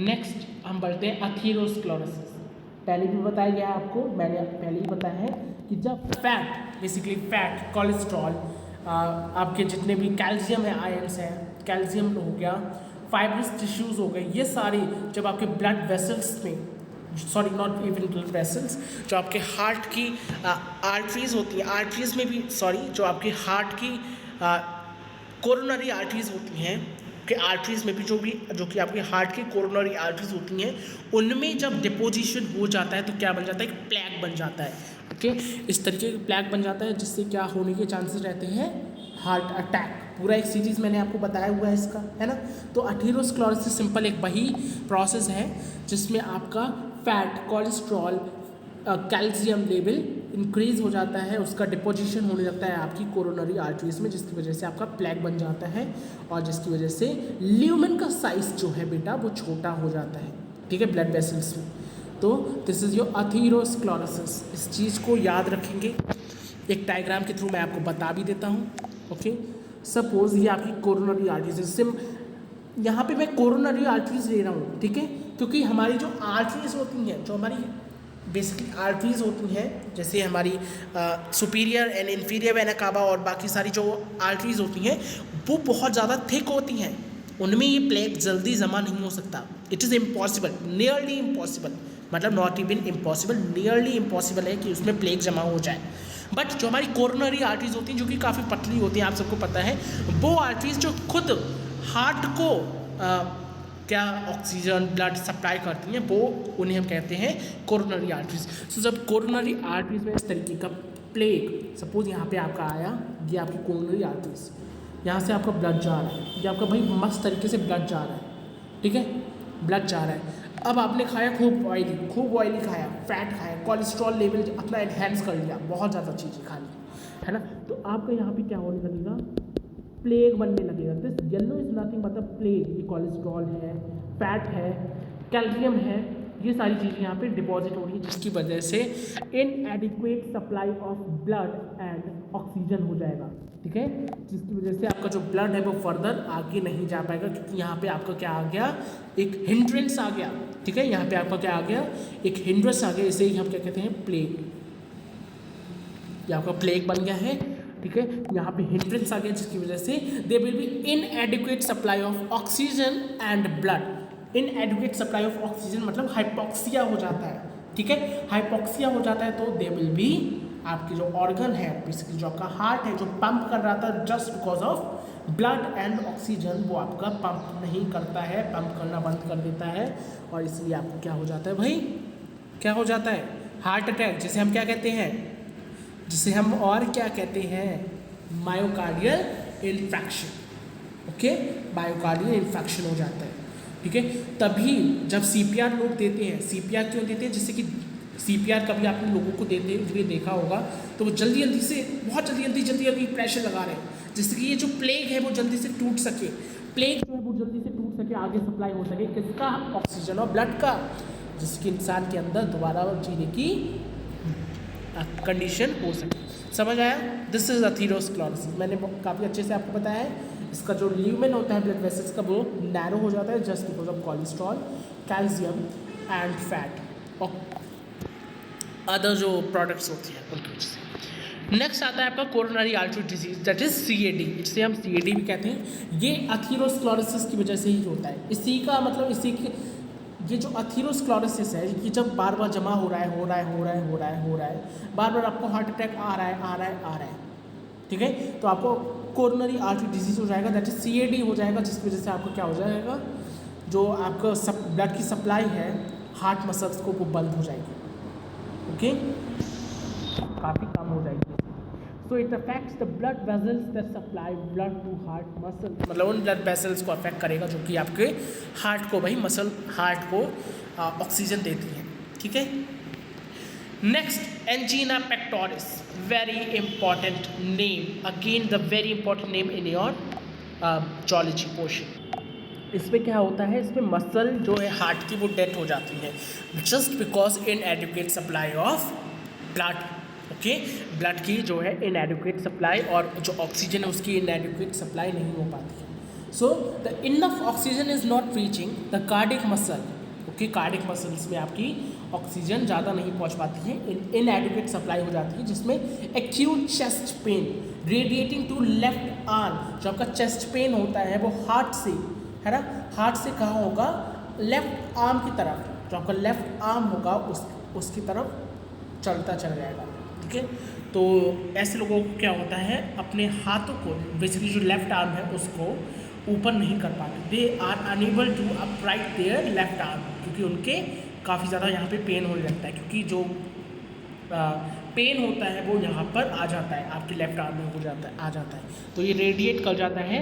नेक्स्ट हम बढ़ते हैं अथीरोस्क्लेरोसिस। पहले भी बताया गया आपको, मैंने पहले ही बताया है कि जब बेसिकली फैट, कोलेस्ट्रॉल, आपके जितने भी कैल्शियम है, आयंस है, कैल्शियम हो गया, फाइब्रस टिश्यूज़ हो गए, ये सारे जब आपके ब्लड वेसल्स में, sorry not even blood vessels, जो आपके हार्ट की आर्टरीज होती हैं, आर्टरीज में भी जो आपके हार्ट की कोरोनरी आर्टरीज होती हैं, के आर्टरीज में भी जो कि आपके हार्ट की कोरोनरी आर्टरीज होती हैं, उनमें जब डिपोजिशन हो जाता है तो क्या बन जाता है, एक प्लैक बन जाता है। ओके, इस तरीके का प्लैक बन जाता है, जिससे क्या होने के चांसेस रहते हैं, हार्ट अटैक। पूरा एक सीरीज़ मैंने आपको बताया हुआ है इसका, है ना। तो अथीरोस्क्लेरोसिस सिंपल एक वही प्रोसेस है जिसमें आपका fat, cholesterol, calcium level increase हो जाता है, उसका डिपोजिशन होने लगता है आपकी कोरोनरी आर्टरीज में, जिसकी वजह से आपका प्लैक बन जाता है और जिसकी वजह से ल्यूमेन का साइज जो है बेटा वो छोटा हो जाता है, ठीक है, ब्लड वेसल्स में। तो दिस इज़ योर अथीरोस्क्लेरोसिस। इस चीज़ को याद रखेंगे, एक डायग्राम के थ्रू मैं आपको बता भी देता हूँ। ओके, सपोज ये आपकी कोरोनरी आर्टरीज, यहाँ पे मैं कोरोनरी आर्टरीज ले रहा हूँ, ठीक है, क्योंकि हमारी जो आर्टरीज होती हैं, जो हमारी बेसिकली आर्टरीज होती हैं, जैसे हमारी superior and inferior vena cava और बाकी सारी जो आर्टरीज होती हैं वो बहुत ज़्यादा थिक होती हैं, उनमें ये प्लेग जल्दी जमा नहीं हो सकता। It is impossible, nearly impossible, मतलब not even impossible, nearly impossible है कि उसमें प्लेग जमा हो जाए। बट जो हमारी कोरोनरी आर्टरीज होती हैं, जो कि काफ़ी पतली होती हैं, आप सबको पता है, वो आर्टरीज जो खुद हार्ट को क्या ऑक्सीजन ब्लड सप्लाई करती हैं, वो उन्हें हम कहते हैं कोरोनरी आर्टरीज। सो जब कोरोनरी आर्टरीज में इस तरीके का प्लेग, सपोज यहाँ पे आपका आया, ये आपकी कोरोनरी आर्टरीज, यहाँ से आपका ब्लड जा रहा है, ये आपका भाई मस्त तरीके से ब्लड जा रहा है, ठीक है, ब्लड जा रहा है। अब आपने खाया खूब ऑयली खाया, फैट खाया, कोलेस्ट्रॉल लेवल अपना एनहेंस कर लिया, बहुत ज़्यादा चीज़ें खा ली, है ना, तो आपका यहाँ पे क्या होने लगेगा, प्लेग बनने लगेगा। दिस येलो इज नथिंग मतलब प्लेग, ये कोलेस्ट्रॉल है, फैट है, कैल्शियम है, ये सारी चीज़ें यहाँ पे डिपॉजिट हो रही है, जिसकी वजह से इनएडिक्वेट supply of blood and oxygen हो जाएगा, ठीक है, जिसकी वजह से आपका जो ब्लड है वो फर्दर आगे नहीं जा पाएगा, क्योंकि यहाँ पे आपका क्या आ गया, एक हिंड्रेंस आ गया, ठीक है, यहाँ पे आपका क्या आ गया, एक हिंड्रेंस आ गया, इसे ही हम क्या कहते हैं, प्लेग, ये आपका प्लेग बन गया है, ठीक है, यहाँ पे हिंड्रेंस आ गया, जिसकी वजह से they will be इनएडिक्वेट supply of oxygen and blood. इनएडिक्वेट supply of oxygen मतलब हाइपोक्सिया हो जाता है, ठीक है, हाइपोक्सिया हो जाता है, तो दे विल बी, आपकी जो ऑर्गन है, बेसिकली जो आपका हार्ट है, जो पंप कर रहा था just because of blood and oxygen, वो आपका पंप नहीं करता है, पंप करना बंद कर देता है, और इसलिए आपको क्या हो जाता है भाई, क्या हो जाता है, हार्ट अटैक, जिसे हम क्या कहते हैं, जिसे हम और क्या कहते हैं, myocardial infection. Okay, myocardial infection हो जाता है, ठीक है। तभी जब सीपीआर लोग देते हैं, सीपीआर क्यों देते हैं, जिससे कि सीपीआर कभी आपने लोगों को देते हुए देखा होगा, तो वो जल्दी से, बहुत जल्दी प्रेशर लगा रहे हैं, जिससे कि ये जो प्लेग है वो जल्दी से टूट सके, प्लेग जो है वो जल्दी से टूट सके, आगे सप्लाई हो सके, किसका, ऑक्सीजन और ब्लड का, जिससे कि इंसान के अंदर दोबारा जीने की कंडीशन हो सके। समझ आया, दिस इज अथीरोस्क्लेरोसिस। मैंने काफ़ी अच्छे से आपको बताया है, इसका जो ल्यूमेन होता है ब्लड वेसल्स का, वो नैरो हो जाता है just because of cholesterol, calcium and fat और अदर जो प्रोडक्ट्स होती हैं उनकी वजह से। नेक्स्ट आता है आपका coronary artery disease, that is CAD, जिसे हम CAD भी कहते हैं। ये अथीरोस्क्लेरोसिस की वजह से ही होता है। इसी का मतलब ये जो अथीरोस्क्लेरोसिस है कि जब बार बार जमा हो रहा है, बार बार आपको हार्ट अटैक आ रहा है, ठीक है, तो आपको कोरोनरी आर्टरी डिजीज हो जाएगा, दैट इज CAD हो जाएगा, जिसकी वजह से आपको क्या हो जाएगा, जो आपका ब्लड की सप्लाई है हार्ट मसल्स को वो बंद हो जाएगी, ओके, काफ़ी कम हो जाएगी। So it affects the blood vessels that supply blood to heart muscle, मतलब उन ब्लड वेसल्स को अफेक्ट करेगा जो कि आपके हार्ट को, भाई मसल हार्ट को ऑक्सीजन देती है, ठीक है। Next angina pectoris, very important name, again the very important name in your zoology portion. इसमें क्या होता है, इसमें मसल जो है हार्ट की वो डेथ हो जाती है just because इनएडिक्वेट supply of blood, okay, blood की जो है इनएडिक्वेट सप्लाई और जो ऑक्सीजन है उसकी इनएडिक्वेट सप्लाई नहीं हो पाती है। So the enough oxygen is not reaching the cardiac muscle, okay, cardiac muscles में आपकी ऑक्सीजन ज़्यादा नहीं पहुंच पाती है, इनएडिक्वेट सप्लाई हो जाती है, जिसमें acute chest pain radiating to left arm, जो आपका चेस्ट पेन होता है वो हार्ट से, है ना, हार्ट से कहाँ होगा, लेफ्ट आर्म की तरफ, जो आपका लेफ्ट आर्म होगा उसकी तरफ चलता चल जाएगा, ठीक है। तो ऐसे लोगों को क्या होता है, अपने हाथों को बेसिकली जो लेफ्ट आर्म है उसको ऊपर नहीं कर पाते, they are unable to upright their left arm, क्योंकि उनके काफ़ी ज़्यादा यहाँ पे पेन होने लगता है, क्योंकि जो पेन होता है वो यहाँ पर आ जाता है, आपके लेफ्ट आर्म में आ जाता है, तो ये रेडिएट कर जाता है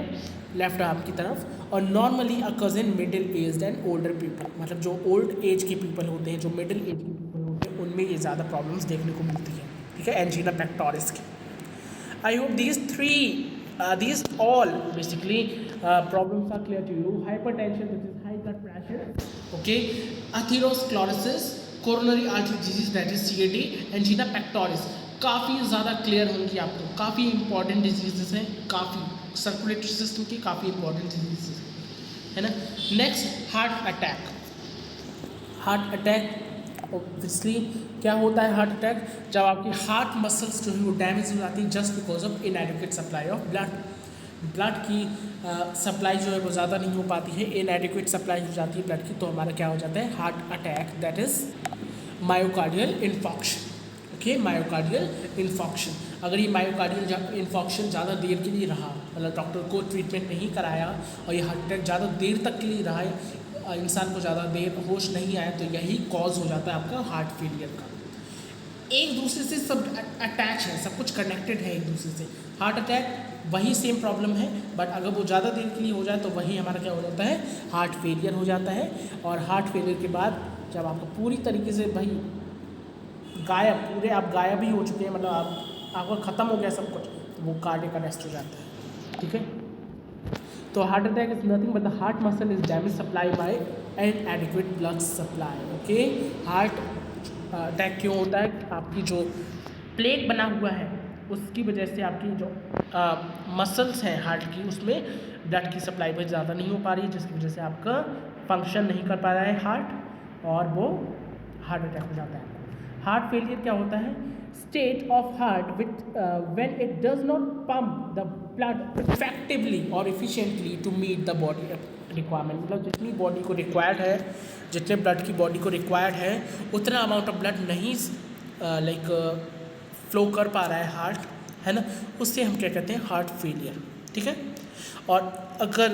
लेफ्ट आर्म की तरफ। और normally occurs in middle age and older people, मतलब जो ओल्ड एज के पीपल होते हैं, जो मिडिल एज के पीपल होते हैं, उनमें ये ज़्यादा प्रॉब्लम्स देखने को मिलती है, ठीक है, एंजीना पेक्टोरिस की। I hope these all basically problems are clear to you. Hypertension, which is high blood pressure, okay, atherosclerosis, coronary artery disease, that is CAD, angina pectoris, काफ़ी ज़्यादा क्लियर होंगी आपको, काफ़ी इंपॉर्टेंट डिजीजेस हैं, काफ़ी सर्कुलेटरी सिस्टम की काफ़ी important diseases है ना। Next heart attack. Heart attack obviously क्या होता है, हार्ट अटैक जब आपकी हार्ट मसल्स जो है वो डैमेज हो जाती है just because of इनएडिक्वेट supply of blood की सप्लाई जो है वो ज़्यादा नहीं हो पाती है, इनएडिक्वेट सप्लाई हो जाती है ब्लड की, तो हमारा क्या हो जाता है, heart attack, that is myocardial infarction, okay, myocardial infarction. अगर ये मायोकार्डियल इन्फॉक्शन ज़्यादा देर के लिए रहा, मतलब डॉक्टर को ट्रीटमेंट नहीं कराया और ये हार्ट अटैक ज़्यादा देर तक के लिए रहा है, इंसान को ज़्यादा देर होश नहीं आया, तो यही कॉज हो जाता है आपका हार्ट फेलियर का। एक दूसरे से सब अटैच है, सब कुछ कनेक्टेड है एक दूसरे से। हार्ट अटैक वही सेम प्रॉब्लम है, बट अगर वो ज़्यादा देर के लिए हो जाए तो वही हमारा क्या हो जाता है, हार्ट फेलियर हो जाता है। और हार्ट फेलियर के बाद जब आपको पूरी तरीके से भाई आप गायब ही हो चुके हैं, मतलब आपका ख़त्म हो गया सब कुछ, तो वो कार्डियक अरेस्ट हो जाता है, ठीक है। तो heart attack is nothing but the heart muscle is damage supply bye इनएडिक्वेट blood supply, okay. Heart attack क्यों होता है, आपकी जो प्लेट बना हुआ है उसकी वजह से आपकी जो मसल्स हैं हार्ट की, उसमें ब्लड की सप्लाई बहुत ज़्यादा नहीं हो पा रही है, जिसकी वजह से आपका फंक्शन नहीं कर पा रहा है हार्ट, और वो हार्ट अटैक हो जाता है। हार्ट फेलियर क्या होता है, state of heart which when it does not pump the blood effectively और efficiently to meet the body requirement, मतलब जितनी बॉडी को रिक्वायर्ड है, जितने ब्लड की बॉडी को रिक्वायर्ड है उतना अमाउंट ऑफ ब्लड नहीं फ्लो कर पा रहा है हार्ट, है ना, उससे हम क्या कहते हैं, हार्ट फेलियर, ठीक है। और अगर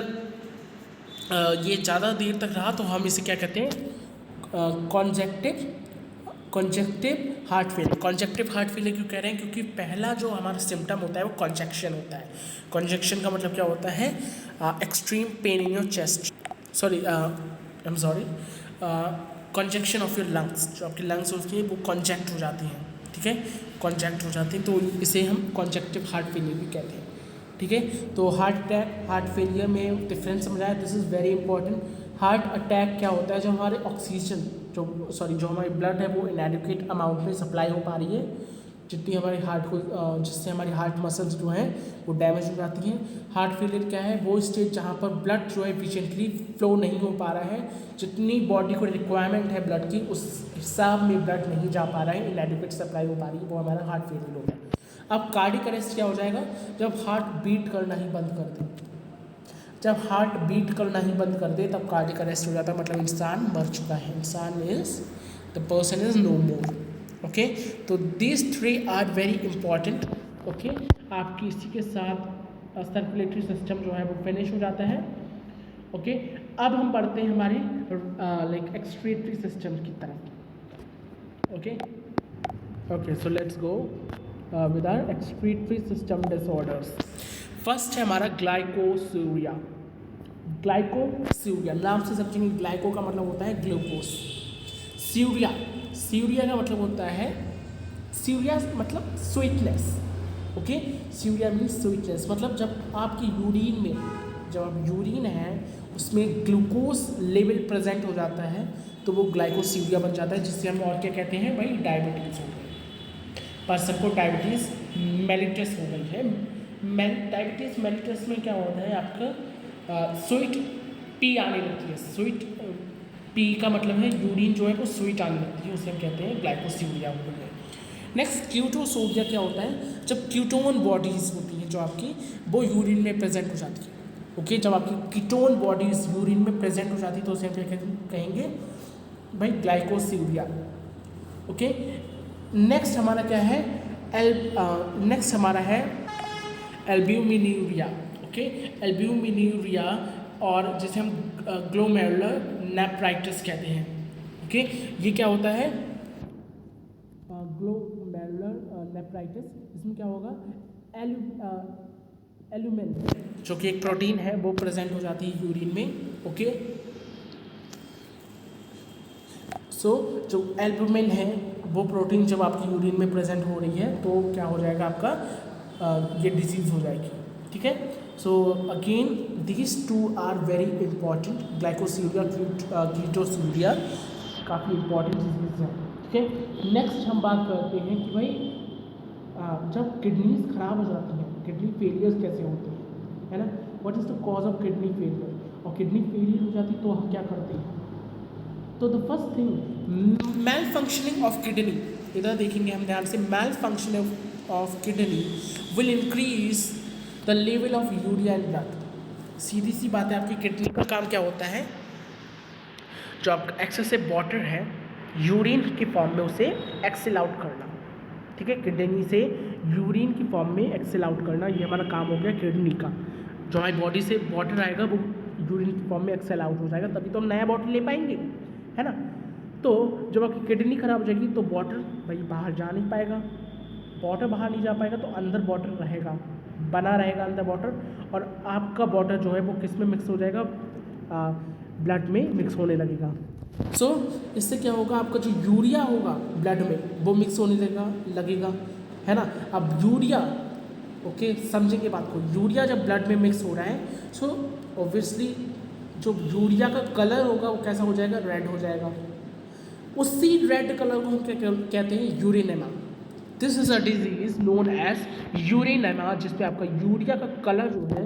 ये ज़्यादा देर तक रहा तो हम इसे क्या कहते हैं, कॉन्जेक्टिव हार्ट फेलियर। कॉन्जेक्टिव हार्ट फेलियर क्यों कह रहे हैं, क्योंकि पहला जो हमारा सिम्टम होता है वो कॉन्जेक्शन होता है। कॉन्जेक्शन का मतलब क्या होता है, extreme pain in your chest, congestion of your lungs, जो आपकी लंग्स होती हैं वो कॉन्जेक्ट हो जाती हैं, ठीक है, कॉन्जेक्ट हो जाती हैं, तो इसे हम कॉन्जेक्टिव हार्ट फेलियर भी कहते हैं, ठीक है। तो हार्ट अटैक हार्ट फेलियर में डिफरेंस समझाया, this is very important. Heart attack क्या होता है, जो हमारे ऑक्सीजन जो हमारी ब्लड है वो इनएडिक्वेट अमाउंट में सप्लाई हो पा रही है, जितनी हमारी हार्ट को, जिससे हमारी हार्ट मसल्स जो हैं वो डैमेज हो जाती हैं। हार्ट फेलियर क्या है, वो स्टेज जहाँ पर ब्लड जो है एफिशिएंटली फ्लो नहीं हो पा रहा है, जितनी बॉडी को रिक्वायरमेंट है ब्लड की उस हिसाब में ब्लड नहीं जा पा रहा है, इनएडिक्वेट सप्लाई हो पा रही है, वो हमारा हार्ट फेलियर हो गया। अब कार्डियक अरेस्ट क्या हो जाएगा, जब हार्ट बीट करना ही बंद कर दे। जब हार्ट बीट करना ही बंद कर दे तब कार्डियक अरेस्ट हो जाता है, मतलब इंसान मर चुका है, इंसान is the person is no more. Okay, तो these three are very important. Okay, आपकी इसी के साथ सर्कुलेटरी सिस्टम जो है वो फिनिश हो जाता है। ओके, अब हम बढ़ते हैं हमारे लाइक एक्सक्रीटरी सिस्टम की तरफ। Okay, so let's go with our excretory system disorders. First है हमारा ग्लाइकोसूरिया। ग्लाइकोसूरिया नाम से समझेंगे, ग्लाइको का मतलब होता है ग्लूकोज, सूरिया, सूरिया का मतलब होता है, सूरिया मतलब sweetness. Okay, Suriya means sweetness, मतलब जब आपकी यूरिन में, जब आप यूरिन है उसमें ग्लूकोज लेवल प्रेजेंट हो जाता है तो वो ग्लाइकोसूरिया बन जाता है, जिससे हम और क्या कहते हैं भाई, डायबिटीज़ हो गई, पर्सन को डायबिटीज़ मेलिटस हो गई है। डायबिटीज़ मेलिटस में क्या होता है, आपका स्वीट पी आने लगती है, स्वीट पी का मतलब है यूरिन जो है वो स्वीट आने लगती है, उसे हम कहते हैं ग्लाइकोसूरिया हो गई है। नेक्स्ट कीटोसोरिया क्या होता है, जब कीटोन बॉडीज़ होती हैं जो आपकी, वो यूरिन में प्रेजेंट हो जाती है। ओके, जब आपकी कीटोन बॉडीज़ यूरिन में प्रेजेंट हो जाती है तो उसे हम क्या कहेंगे भाई, ग्लाइकोसूरिया। ओके, नेक्स्ट हमारा क्या है, नेक्स्ट हमारा है एल्ब्यूमिन्यूरिया। ओके, एल्ब्यूमिन्यूरिया, और जिसे हम ग्लोमेरुलर नेफ्राइटिस कहते हैं। ओके, ये क्या होता है, ग्लोमेरुलर नेफ्राइटिस, इसमें क्या होगा, एल्यूमिन जो कि एक प्रोटीन है वो प्रेजेंट हो जाती है यूरिन में। ओके, सो जो एल्ब्यूमिन है वो प्रोटीन जब आपकी यूरिन में प्रेजेंट हो रही है तो क्या हो जाएगा आपका, ये डिजीज़ हो जाएगी। ठीक है, so again these two are very important, glycosuria, ketosuria काफ़ी इंपॉर्टेंट डिजीज़ है। ठीक है, नेक्स्ट हम बात करते हैं कि भाई जब किडनीज खराब हो जाती हैं, किडनी फेलियर्स कैसे होते हैं, है ना, what is the cause of kidney failure, और किडनी फेलियर हो जाती तो हम क्या करते हैं, तो the first thing malfunctioning of kidney, इधर देखेंगे हम ध्यान से, malfunctioning of kidney will increase the level of urea in blood. सीधी सी बात है, आपकी किडनी का काम क्या होता है, जो आपका एक्सेसिव वाटर है यूरिन की फॉर्म में उसे एक्सेल आउट करना। ठीक है, किडनी से यूरिन की फॉर्म में एक्सेल आउट करना, ये हमारा काम हो गया किडनी का। जो हमारी बॉडी से वाटर आएगा वो यूरिन की फॉर्म में एक्सेल आउट हो जाएगा, तभी तो हम नया वाटर ले पाएंगे, है ना। तो जब आपकी किडनी खराब हो जाएगी तो वाटर भाई बाहर जा नहीं पाएगा, वाटर बाहर नहीं जा पाएगा तो अंदर वाटर रहेगा, बना रहेगा अंदर वाटर, और आपका वाटर जो है वो किस में मिक्स हो जाएगा, ब्लड में मिक्स होने लगेगा। सो इससे क्या होगा, आपका जो यूरिया होगा ब्लड में वो मिक्स होने लगेगा, है ना। अब यूरिया, ओके समझेंगे बात को, यूरिया जब ब्लड में मिक्स हो रहा है सो ऑब्वियसली जो यूरिया का कलर होगा वो कैसा हो जाएगा, रेड हो जाएगा। उसी रेड कलर को हम क्या कहते हैं, uremia. This is a disease known as uremia, जिसपे आपका यूरिया का कलर जो है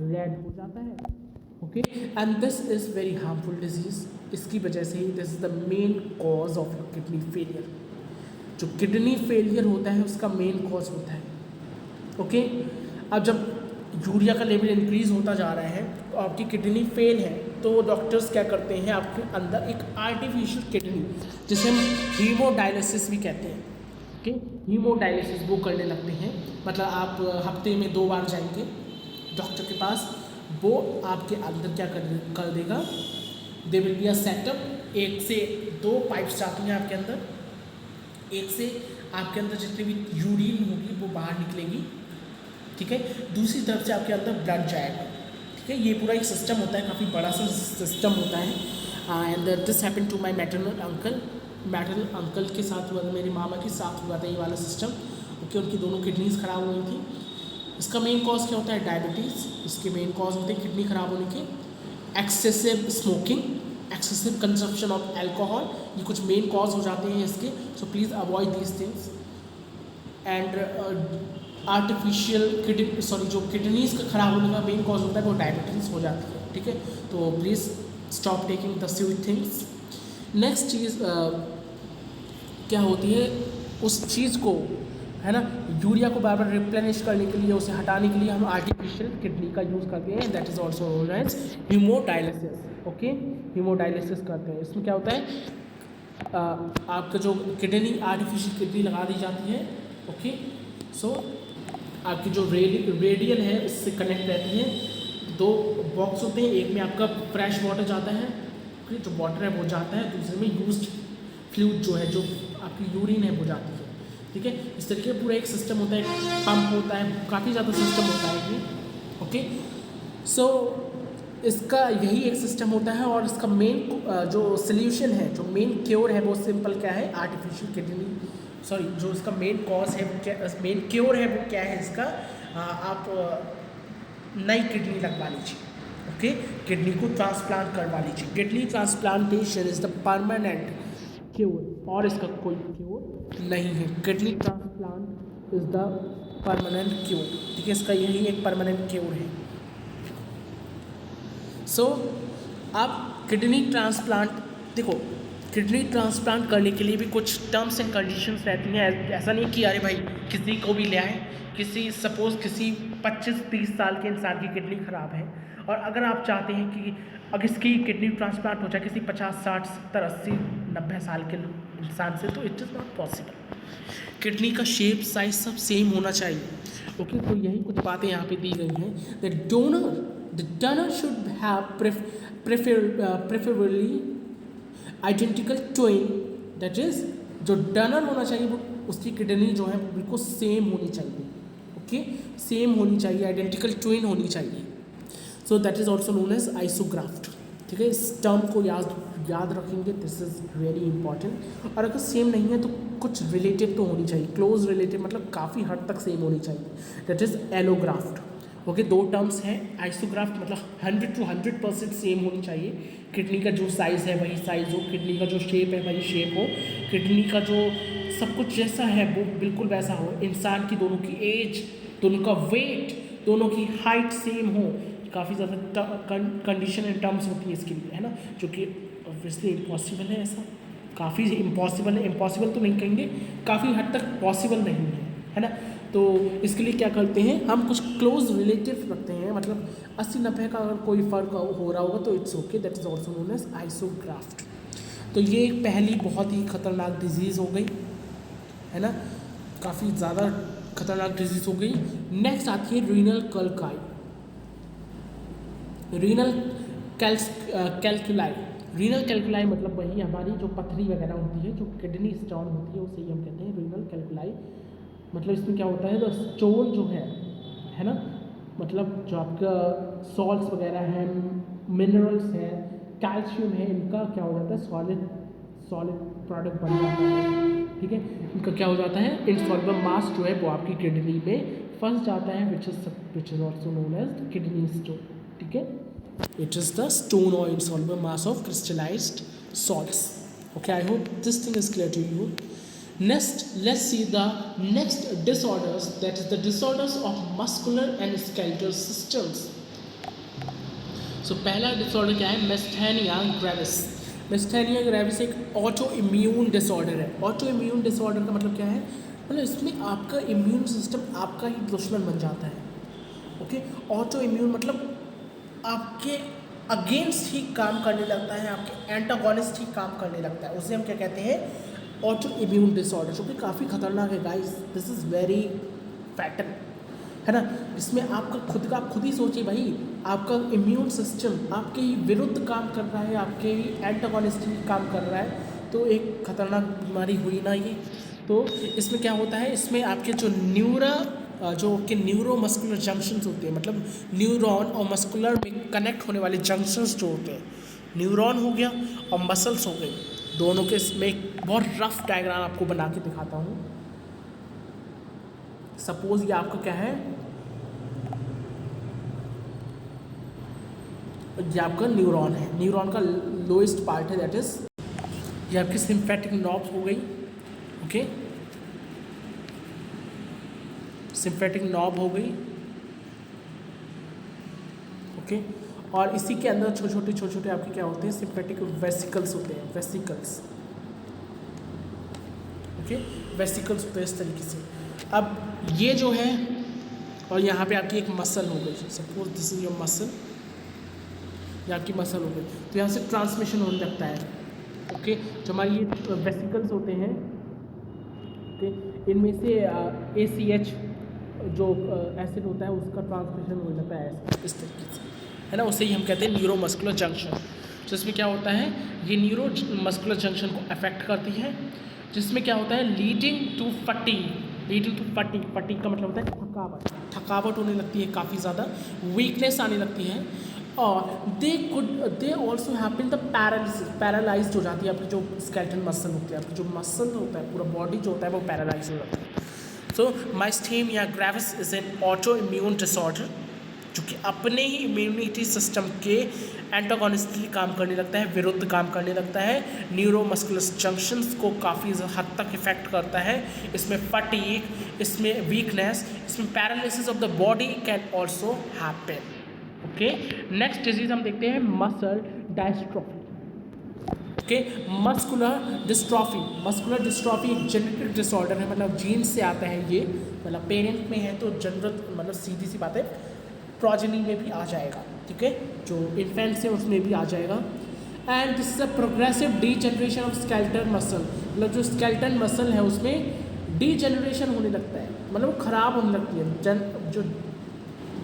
रेड हो जाता है। Okay, and this is very harmful disease. इसकी वजह से ही this is the main cause of kidney failure. जो किडनी फेलियर होता है उसका मेन कॉज होता है। ओके, अब जब यूरिया का लेवल इंक्रीज होता जा रहा है तो आपकी किडनी फेल है, तो डॉक्टर्स क्या करते हैं, आपके अंदर एक आर्टिफिशियल किडनी जिसे हम हीमोडायलिसिस भी कहते हैं, ओके, हीमोडायलिसिस वो करने लगते हैं। मतलब आप हफ्ते में 2 बार जाएंगे डॉक्टर के पास, वो आपके अंदर क्या कर देगा, they will be a setup, 1 से 2 पाइप्स जाती हैं आपके अंदर, एक से आपके अंदर जितनी भी यूरिन होगी वो बाहर निकलेगी, ठीक है, दूसरी तरफ से आपके अंदर ब्लड जाएगा, ठीक है। ये पूरा एक सिस्टम होता है, काफ़ी बड़ा सा सिस्टम होता है। And this happen to my maternal uncle के साथ हुआ था, मेरी मामा के साथ हुआ था ये वाला सिस्टम। ओके, उनकी दोनों किडनीज खराब हो गई थी। इसका मेन कॉज क्या होता है, डायबिटीज़। इसके मेन कॉज होते हैं किडनी खराब होने के, excessive smoking, excessive consumption of alcohol, ये कुछ मेन कॉज हो जाते हैं इसके। So please avoid these things. And artificial जो किडनीज का खराब होने का मेन कॉज होता है वो डायबिटीज़ हो जाती है, ठीक है। तो please stop taking the sweet things. Next चीज़ क्या होती है, उस चीज़ को है ना। यूरिया को बार बार रिप्लेनिश करने के लिए, उसे हटाने के लिए हम आर्टिफिशियल किडनी का यूज़ करते हैं, that is also known as haemodialysis. Okay, haemodialysis करते हैं। इसमें क्या होता है, आपका जो किडनी, आर्टिफिशियल किडनी लगा दी जाती है। ओके, सो आपकी जो रेडियल है इससे कनेक्ट रहती है। दो बॉक्स होते हैं, एक में आपका फ्रेश वाटर जाता है, जो वाटर है वो जाता है, दूसरे में यूज्ड फ्लूइड जो है, जो आपकी यूरिन है वो जाती है। ठीक है, इस तरीके पूरा एक सिस्टम होता है, पंप होता है, काफ़ी ज़्यादा सिस्टम होता है ये। ओके, सो इसका यही एक सिस्टम होता है, और इसका मेन जो सोल्यूशन है, जो मेन क्योर है वो सिंपल क्या है, आर्टिफिशियल किडनी, सॉरी, जो इसका मेन कॉज है वो क्या, मेन क्योर है वो क्या है इसका, आप नई किडनी लगवा लीजिए। ओके, किडनी को ट्रांसप्लांट करवा लीजिए। Kidney transplantation is the permanent cure, और इसका कोई क्योर नहीं है। Kidney transplant is the permanent cure. ठीक है, इसका यही एक परमानेंट क्योर है। सो आप किडनी ट्रांसप्लांट, देखो किडनी ट्रांसप्लांट करने के लिए भी कुछ टर्म्स एंड कंडीशंस रहती हैं। ऐसा नहीं कि अरे भाई किसी को भी ले आए, सपोज़ किसी 25-30 साल के इंसान की किडनी ख़राब है, और अगर आप चाहते हैं कि अगर इसकी किडनी ट्रांसप्लांट हो जाए किसी 50, 60, 70, 80, 90 साल के इंसान से, तो it is not possible. Kidney का शेप, साइज सब सेम होना चाहिए। ओके, तो यही कुछ बातें यहाँ पे दी गई हैं। The donor should have preferably identical twin, that is जो डोनर होना चाहिए वो, उसकी किडनी जो है बिल्कुल सेम होनी चाहिए। ओके, सेम होनी चाहिए, आइडेंटिकल ट्विन होनी चाहिए। So that is also known as isograft. ठीक है, इस टर्म को याद रखेंगे, दिस इज़ वेरी इंपॉर्टेंट। और अगर सेम नहीं है तो कुछ रिलेटिव तो होनी चाहिए, क्लोज रिलेटिव, मतलब काफ़ी हद तक सेम होनी चाहिए, दैट इज़ एलोग्राफ्ट। ओके, दो टर्म्स हैं। आइसोग्राफ्ट मतलब 100 to 100% सेम होनी चाहिए, किडनी का जो साइज़ है वही साइज़ हो, किडनी का जो शेप है वही शेप हो, किडनी का जो सब कुछ जैसा है वो बिल्कुल वैसा हो, इंसान की दोनों की एज, दोनों का वेट, दोनों की हाइट सेम हो। काफ़ी ज़्यादा कंडीशन एंड टर्म्स होती है इसके लिए, है ना, जो कि ऑब्वियसली इम्पॉसिबल है। ऐसा काफ़ी इम्पॉसिबल है, इम्पॉसिबल तो नहीं कहेंगे, काफ़ी हद तक पॉसिबल नहीं है ना। तो इसके लिए क्या करते हैं हम, कुछ क्लोज रिलेटिव रखते हैं, मतलब 80-90 का अगर कोई फ़र्क हो रहा होगा तो it's okay, that is also known as isograft. तो ये एक पहली बहुत ही खतरनाक डिजीज़ हो गई, है ना, काफ़ी ज़्यादा खतरनाक डिजीज़ हो गई। नेक्स्ट आती है रीनल कैल्कुलाई। रीनल कैल्कुलाई, रीनल कैल्कुलाई मतलब वही हमारी जो पथरी वगैरह होती है, जो किडनी स्टोन होती है, उसे ही हम कहते हैं रीनल कैल्कुलाई। मतलब इसमें क्या होता है, तो स्टोन जो है ना, मतलब जो आपका सॉल्ट्स वगैरह हैं, मिनरल्स हैं, कैल्शियम है, इनका क्या हो जाता है, सॉलिड प्रोडक्ट बन जाता है। ठीक है, इनका क्या हो जाता है, इनसॉल्युबल मास जो है वो आपकी किडनी में फंस जाता है, which is also known as kidney stone. ठीक है, इट इज़ द स्टोन और insoluble mass of crystallised salts. Okay, I hope this thing is clear to you. Next, let's see the next disorders, that is the disorders of muscular and skeletal systems. So पहला disorder क्या है, मेस्थेनिया gravis. मेस्थेनिया gravis एक auto immune disorder है। Auto immune disorder का मतलब क्या है, मतलब इसमें आपका इम्यून सिस्टम आपका ही दुश्मन बन जाता है। ओके, ऑटो इम्यून मतलब आपके अगेंस्ट ही काम करने लगता है, आपके एंटागोनिस्ट ही काम करने लगता है, उसे हम क्या कहते हैं, ऑटो इम्यून डिसऑर्डर, जो कि काफ़ी खतरनाक है guys, this is very fatal, है ना। इसमें आपका खुद का, आप खुद ही सोचिए भाई, आपका इम्यून सिस्टम आपके ही विरुद्ध काम कर रहा है, आपके ही एंटागोनिस्ट ही काम कर रहा है, तो एक खतरनाक बीमारी हुई ना ये। तो इसमें क्या होता है, इसमें आपके जो कि न्यूरोमस्कुलर जंक्शंस होते हैं, मतलब न्यूरॉन और मस्कुलर में कनेक्ट होने वाले जंक्शंस जो होते हैं, न्यूरॉन हो गया और मसल्स हो गई, दोनों के इसमें एक बहुत रफ डायग्राम आपको बना के दिखाता हूँ। सपोज ये आपका क्या है, ये आपका न्यूरॉन है, न्यूरॉन का लोएस्ट पार्ट है, दैट इज ये आपकी सिम्फेटिक नॉब हो गई। ओके, सिम्फेटिक नॉब हो गई। ओके, और इसी के अंदर छोटे छोटे आपके क्या होते हैं, सिम्फेटिक वेसिकल्स होते हैं, वेसिकल्स। ओके, वेसिकल्स होते हैं इस तरीके से। अब ये जो है, और यहाँ पे आपकी एक मसल हो गई, suppose this is your muscle, ये आपकी मसल हो गई, तो यहाँ से ट्रांसमिशन होने लगता है। ओके, जो हमारी ये वेसिकल्स होते हैं, ओके, इनमें से ACH जो एसिड होता है उसका ट्रांसमिशन हो जाता है इस तरीके से, है ना, उसे ही हम कहते हैं न्यूरोमस्कुलर जंक्शन। तो इसमें क्या होता है, ये न्यूरो मस्कुलर जंक्शन को अफेक्ट करती है, जिसमें क्या होता है, लीडिंग टू फटीग। फटीग का मतलब होता है थकावट होने लगती है, काफ़ी ज़्यादा वीकनेस आने लगती है, और they also happen the paralyse हो जाती है आपकी जो स्केलेटल मसल होती है, आपकी जो मसल होता है, पूरा बॉडी जो होता है वो पैरालाइज हो जाता है। So myasthenia gravis is an autoimmune disorder जो कि अपने ही इम्यूनिटी सिस्टम के एंटागोनिस्टली काम करने लगता है, विरुद्ध काम करने लगता है, न्यूरोमस्कुलर जंक्शंस को काफ़ी हद तक इफेक्ट करता है। इसमें फटीग, इसमें वीकनेस, इसमें paralysis of the body can also happen. Okay, next disease हम देखते हैं मसल डायस्ट्रोफी। ओके, मस्कुलर डिस्ट्रॉफी एक जेनेटिक डिसऑर्डर है, मतलब जीन से आता है ये, मतलब पेरेंट में है तो जनरल, मतलब सीधी सी बात है, प्रोजेनी में भी आ जाएगा, ठीक है, जो इन्फेंट्स है उसमें भी आ जाएगा। And this is a progressive degeneration of skeletal muscle, मतलब जो स्केलेटल मसल है उसमें डीजनरेशन होने लगता है, मतलब वो ख़राब होने लगती है, जो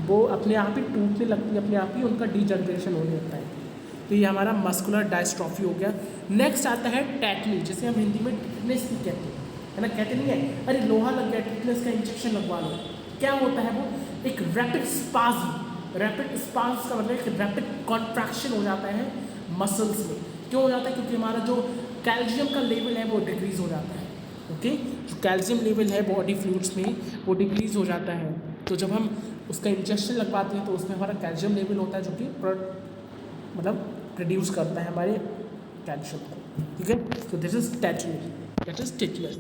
वो अपने आप ही टूटने लगती है, अपने आप ही उनका डीजनरेशन होने लगता है। तो ये हमारा मस्कुलर डायस्ट्रॉफी हो गया। नेक्स्ट आता है टेटनी, जिसे हम हिंदी में टिटनेस भी कहते हैं, है ना, कहते नहीं है अरे लोहा लग गया, टिटनेस का इंजेक्शन लगवा लो। क्या होता है वो, एक रैपिड स्पाज्म का मतलब एक रैपिड कॉन्ट्रैक्शन हो जाता है मसल्स में। क्यों हो जाता है, क्योंकि हमारा जो कैल्शियम का लेवल है वो डिक्रीज़ हो जाता है। ओके, जो कैल्शियम लेवल है बॉडी फ्लूइड्स में वो डिक्रीज़ हो जाता है, तो जब हम उसका इंजेक्शन लगवाते हैं तो उसमें हमारा कैल्शियम लेवल होता है जो कि मतलब प्रोड्यूस करता है हमारे कैल्शियम को, ठीक है। तो दिस इज टिटनेस।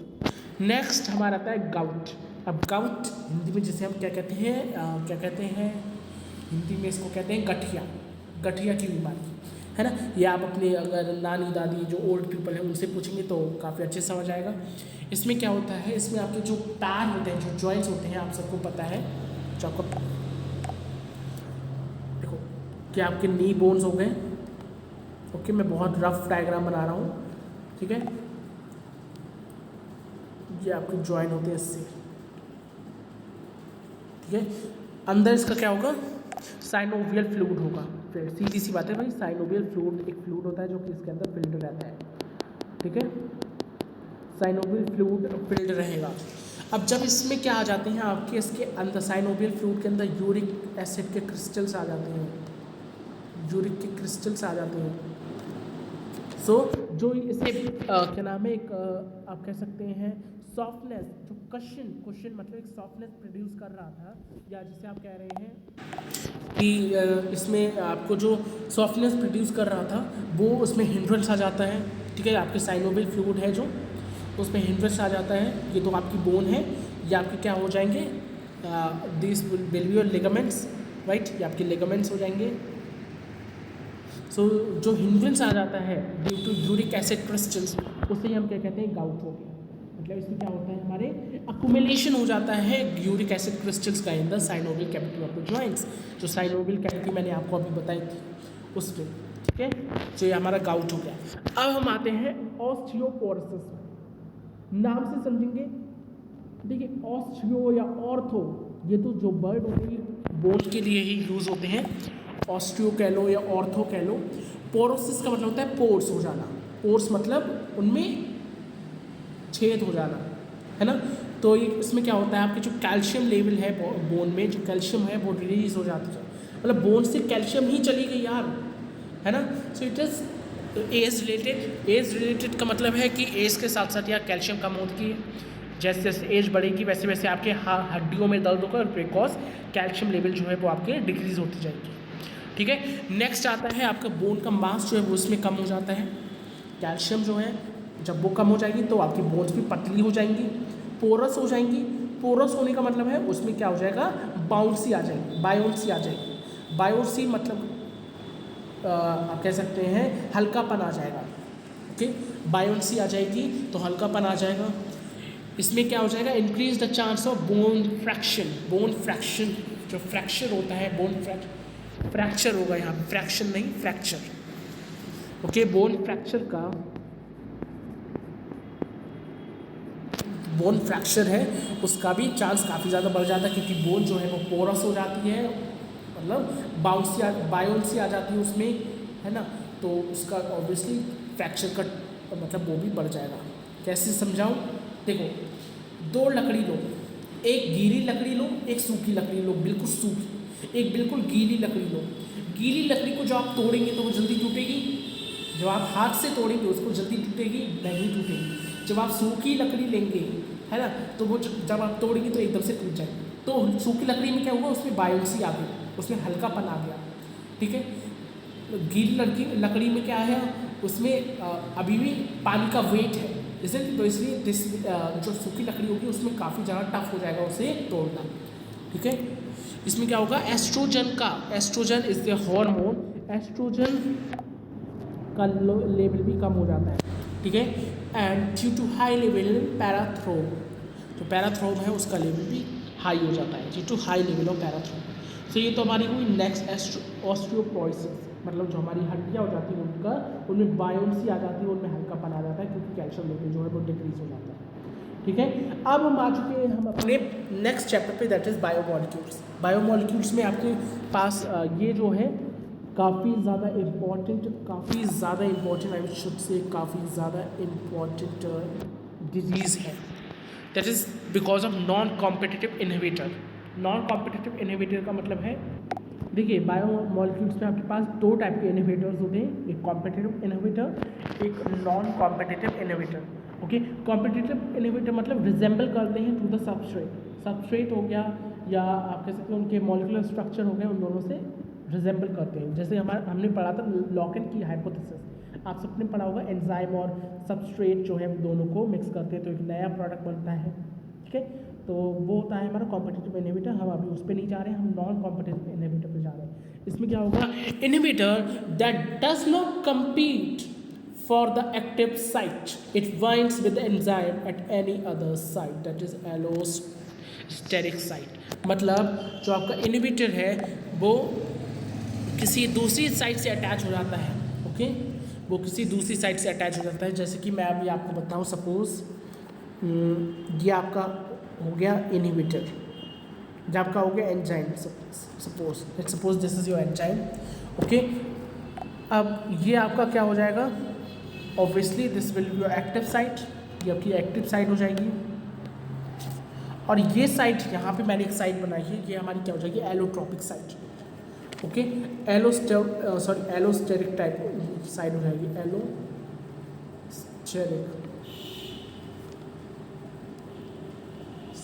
नेक्स्ट हमारा आता है गाउट। अब गाउट हिंदी में जिसे हम क्या कहते हैं हिंदी में इसको कहते हैं गठिया की बीमारी, है ना। ये आप अपने अगर नानी दादी जो ओल्ड पीपल हैं उनसे पूछेंगे तो काफ़ी अच्छे से समझ आएगा। इसमें क्या होता है, इसमें आपके जो पैर होते हैं, जो जॉइंट्स होते हैं, आप सबको पता है, जो आपको देखो कि आपके नी बोन्स हो गए। ओके, मैं बहुत रफ डायग्राम बना रहा हूँ, ठीक है। ये आपके जॉइंट होते हैं इससे, ठीक है। अंदर इसका क्या होगा, साइनोवियल फ्लूइड होगा। फिर सीधी सी बात है भाई, साइनोवियल फ्लूइड एक फ्लूइड होता है जो कि इसके अंदर फिल्ड रहता है, ठीक है। साइनोवियल फ्लूइड फिल्ड रहेगा। अब जब इसमें क्या आ जाते हैं आपके, इसके अंदर साइनोवियल फ्लूइड के अंदर यूरिक एसिड के क्रिस्टल्स आ जाते हैं, सो जो इसे क्या नाम है, एक आप कह सकते हैं सॉफ्टनेस, जो क्वेश्चन मतलब एक सॉफ्टनेस प्रोड्यूस कर रहा था, या जिसे आप कह रहे हैं कि इसमें आपको जो सॉफ्टनेस प्रोड्यूस कर रहा था वो उसमें हिंड्रेंस आ जाता है, ठीक है। आपके साइनोवियल फ्लूइड है जो, उसमें हिंड्रेंस आ जाता है। ये तो आपकी बोन है, ये आपके क्या हो जाएंगे, this will be your ligaments, right, ये आपके लिगामेंट्स हो जाएंगे। सो जो हिंड्रेंस आ जाता है due to uric acid crystals, उसे हम क्या कहते हैं, गाउट हो गया। मतलब इसमें क्या होता है, हमारे अकुमुलेशन हो जाता है यूरिक एसिड क्रिस्टल्स का in the synovial cavity of the joints. जो साइनोवियल कैविटी मैंने आपको अभी बताई थी उसमें, ठीक है। तो ये हमारा गाउट हो गया। अब हम आते हैं ऑस्टियोपोरोसिस में। नाम से समझेंगे, देखिए ऑस्टियो या ऑर्थो, ये तो जो वर्ड होते हैं बोन के लिए ही यूज़ होते हैं, ऑस्टियो कह लो या ऑर्थो कह लो। पोरोसिस का मतलब होता है पोर्स हो जाना, पोर्स मतलब उनमें छेद हो जाना, है ना। तो ये इसमें क्या होता है, आपके जो कैल्शियम लेवल है बोन में, जो कैल्शियम है वो रिलीज हो जाती है, मतलब बोन से कैल्शियम ही चली गई यार, है ना। So it is age related का मतलब है कि एज के साथ साथ या कैल्शियम कम होती है, जैसे जैसे एज बढ़ेगी वैसे वैसे आपके हड्डियों में दर्द होगा, बिकॉज कैल्शियम लेवल जो है वो आपके डिक्रीज होती जाएगी, ठीक है। नेक्स्ट आता है आपका बोन का मास जो है वो उसमें कम हो जाता है। कैल्शियम जो है जब वो कम हो जाएगी तो आपकी बोन्स भी पतली हो जाएंगी, पोरस हो जाएंगी। पोरस होने का मतलब है उसमें क्या हो जाएगा, बाउंसी आ जाएगी, बायोसी मतलब आप कह सकते हैं हल्कापन आ जाएगा, ओके। बायोंसी आ जाएगी तो हल्कापन आ जाएगा। इसमें क्या हो जाएगा, increase the chance of bone fraction. Bone fraction जो फ्रैक्चर होता है, बोन फ्रैक्चर होगा यहाँ पे, फ्रैक्शन नहीं फ्रैक्चर। ओके, बोन फ्रैक्चर का, बोन फ्रैक्चर है उसका भी चांस काफ़ी ज़्यादा बढ़ जाता है, क्योंकि बोन जो है वो पोरस हो जाती है, मतलब बायोन्सी आ जाती है उसमें, है ना। तो उसका ऑब्वियसली फ्रैक्चर का मतलब वो भी बढ़ जाएगा। कैसे समझाऊँ, देखो 2 लकड़ी लो, एक गीली लकड़ी लो, एक सूखी लकड़ी लो, बिल्कुल सूखी, एक बिल्कुल गीली लकड़ी लो। गीली लकड़ी को जब आप तोड़ेंगे तो वो जल्दी टूटेगी, जब आप हाथ से तोड़ेंगे उसको जल्दी टूटेगी नहीं टूटेगी। जब आप सूखी लकड़ी लेंगे, है ना, तो वो जब आप तोड़ेंगे तो एकदम से टूट जाएगी। तो सूखी लकड़ी में क्या हुआ, उसमें बायोन्सी आ गई, उसमें हल्कापन आ गया, ठीक है। गीली लकड़ी में क्या है, उसमें अभी भी पानी का वेट है, इसलिए तो इसलिए जो सूखी लकड़ी होगी उसमें काफ़ी ज़्यादा टफ हो जाएगा उसे तोड़ना, ठीक है। इसमें क्या होगा, एस्ट्रोजन का, estrogen is the hormone, estrogen का लेवल भी कम हो जाता है, ठीक है। And due to high level parathormone, जो पैराथ्रोम है उसका लेवल भी हाई हो जाता है, due to high level of parathormone. तो ये तो हमारी हुई नेक्स्ट ऑस्टियोपोरोसिस, मतलब जो हमारी हड्डियाँ हो जाती हैं उनका, उनमें बायोन्सी आ जाती है, उनमें हल्कापन आ जाता है, क्योंकि कैल्शियम लेवल जो है वो डिक्रीज हो जाता है, ठीक है। अब हम आ चुके हैं हम अपने नेक्स्ट चैप्टर पे, दैट इज़ बायोमॉलिक्यूल्स। बायोमॉलिक्यूल्स में आपके पास ये जो है काफ़ी ज़्यादा इम्पॉर्टेंट आई शुड से काफ़ी ज़्यादा इम्पॉर्टेंट डिजीज़ है, that is because of non competitive inhibitor. Non competitive inhibitor का मतलब है, देखिए बायोमॉलिक्यूल्स में आपके पास 2 टाइप के इनहिबिटर्स होते हैं, एक कॉम्पिटिटिव इनहिबिटर, एक non competitive inhibitor. Okay, competitive inhibitor मतलब रिजेंबल करते हैं टू द सबस्ट्रेट हो गया, या आप कह सकते हैं उनके मॉलिक्यूलर स्ट्रक्चर हो गया, उन दोनों से रिजेंबल करते हैं। जैसे हमने पढ़ा था लॉकेन की हाइपोथेसिस, आप सबने पढ़ा होगा, एंजाइम और सबस्ट्रेट जो है दोनों को मिक्स करते हैं तो एक नया प्रोडक्ट बनता है, ठीक है। तो वो होता है हमारा कॉम्पिटिटिव इनहिबिटर। हम अभी उस पर नहीं जा रहे हैं, हम नॉन कॉम्पिटिटिव इनहिबिटर पे जा रहे हैं। इसमें क्या होगा, inhibitor that does not compete for the active site, it binds with the enzyme at any other site, that is allosteric site. मतलब जो आपका इनहिबिटर है वो किसी दूसरी साइट से अटैच हो जाता है, ओके, वो किसी दूसरी साइट से अटैच हो जाता है। जैसे कि मैं अभी आपको बताऊं, सपोज ये आपका हो गया इनहिबिटर, जब आपका हो गया enzyme, suppose this is your enzyme, okay. अब ये आपका क्या हो जाएगा, obviously this will be your active site, ये आपकी एक्टिव साइट हो जाएगी। और ये साइट, यहाँ पे मैंने एक साइट बनाई है, ये हमारी क्या हो जाएगी, allotropic site, okay. Allosteric type site हो जाएगी, एलोस्टेरिक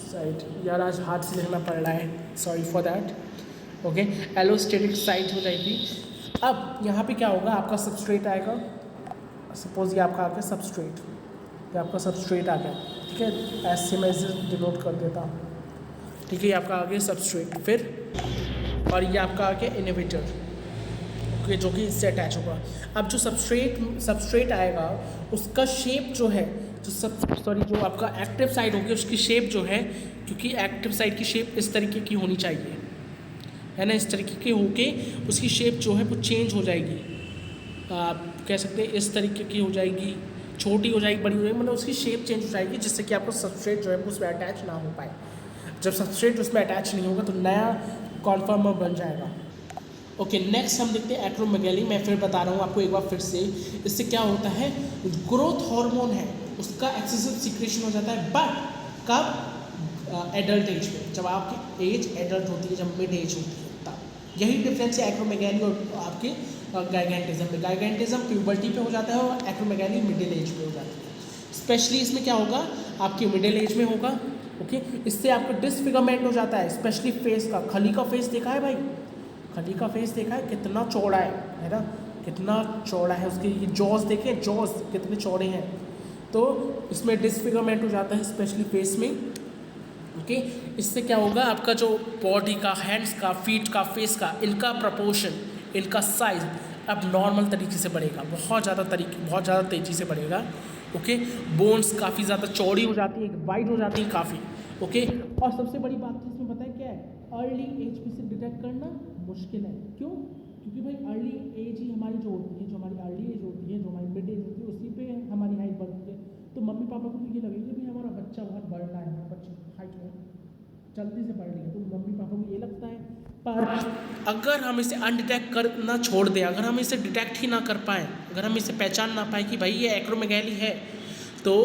साइट। यार आज हाथ से लिखना पड़ रहा है, sorry for that, okay. Allosteric site हो जाएगी। अब यहाँ पे क्या होगा, आपका सबस्ट्रेट आएगा, सपोज ये आपका आ गया सबस्ट्रेट, ये आपका सबस्ट्रेट आ गया, ठीक है, ऐसे मैं इसे डिनोट कर देता हूँ, ठीक है। ये आपका आ गया सबस्ट्रेट, फिर और ये आपका आ गया इनहिबिटर, ओके, जो कि इससे अटैच होगा। अब जो सबस्ट्रेट आएगा उसका शेप जो है, जो आपका एक्टिव साइट होगी उसकी शेप जो है, क्योंकि एक्टिव साइट की शेप इस तरीके की होनी चाहिए, है ना, इस तरीके की होके उसकी शेप जो है वो चेंज हो जाएगी, आप कह सकते हैं इस तरीके की हो जाएगी, छोटी हो जाएगी, बड़ी हो जाएगी, मतलब उसकी शेप चेंज हो जाएगी, जिससे कि आपका सबस्ट्रेट जो है वो उसमें अटैच ना हो पाए। जब सबस्ट्रेट उसमें अटैच नहीं होगा तो नया कॉन्फर्मर बन जाएगा, ओके। नेक्स्ट हम देखते हैं एक्रोमेगैली। मैं फिर बता रहा हूँ आपको एक बार फिर से, इससे क्या होता है, ग्रोथ हार्मोन है उसका एक्सेसिव सीक्रेशन हो जाता है, बट कब, एडल्ट एज में, जब आपकी एज एडल्ट होती है, जब मिड एज होती है तब। यही डिफरेंस है एक्रोमेगैली और आपके गाइगेंटिज्म में। गाइगेंटिज्म प्यूबर्टी पे हो जाता है और एक्रोमेगैली मिडिल एज पे हो जाती है। स्पेशली इसमें क्या होगा, आपकी मिडिल एज में होगा, ओके। इससे आपका डिसफिगरमेंट हो जाता है, स्पेशली फेस का। खली का फेस देखा है भाई, खली का फेस देखा है, कितना चौड़ा है ना, कितना चौड़ा है उसके, ये जॉज देखे, जॉज कितने चौड़े हैं। तो इसमें डिसफिगरमेंट हो जाता है स्पेशली फेस में, ओके। इससे क्या होगा, आपका जो बॉडी का, हैंड्स का, फीट का, फेस का, इनका प्रपोर्शन, इनका साइज अब नॉर्मल तरीके से बढ़ेगा, बहुत ज़्यादा तेज़ी से बढ़ेगा, ओके, बोन्स काफ़ी ज़्यादा चौड़ी हो जाती है, वाइड हो जाती है काफ़ी, ओके। और सबसे बड़ी बात तो इसमें पता है क्या है, अर्ली एज पे से डिटेक्ट करना मुश्किल है। क्यों? क्योंकि भाई अर्ली एज ही हमारी जो होती है, जो हमारी अर्ली एज होती है, जो हमारी मिड एज होती है, उसी पे हमारी हाइट बढ़ती है। तो मम्मी पापा को तो ये लगेगा कि भाई हमारा बच्चा बहुत बढ़ रहा है, हमारा बच्चे हाइट में जल्दी से बढ़ रही है, तो मम्मी पापा को ये लगता है। पर अगर हम इसे अनडिटेक्ट करना छोड़ दें, अगर हम इसे डिटेक्ट ही ना कर पाएँ, अगर हम इसे पहचान ना पाएँ कि भाई ये एक्रोमेगैली है, तो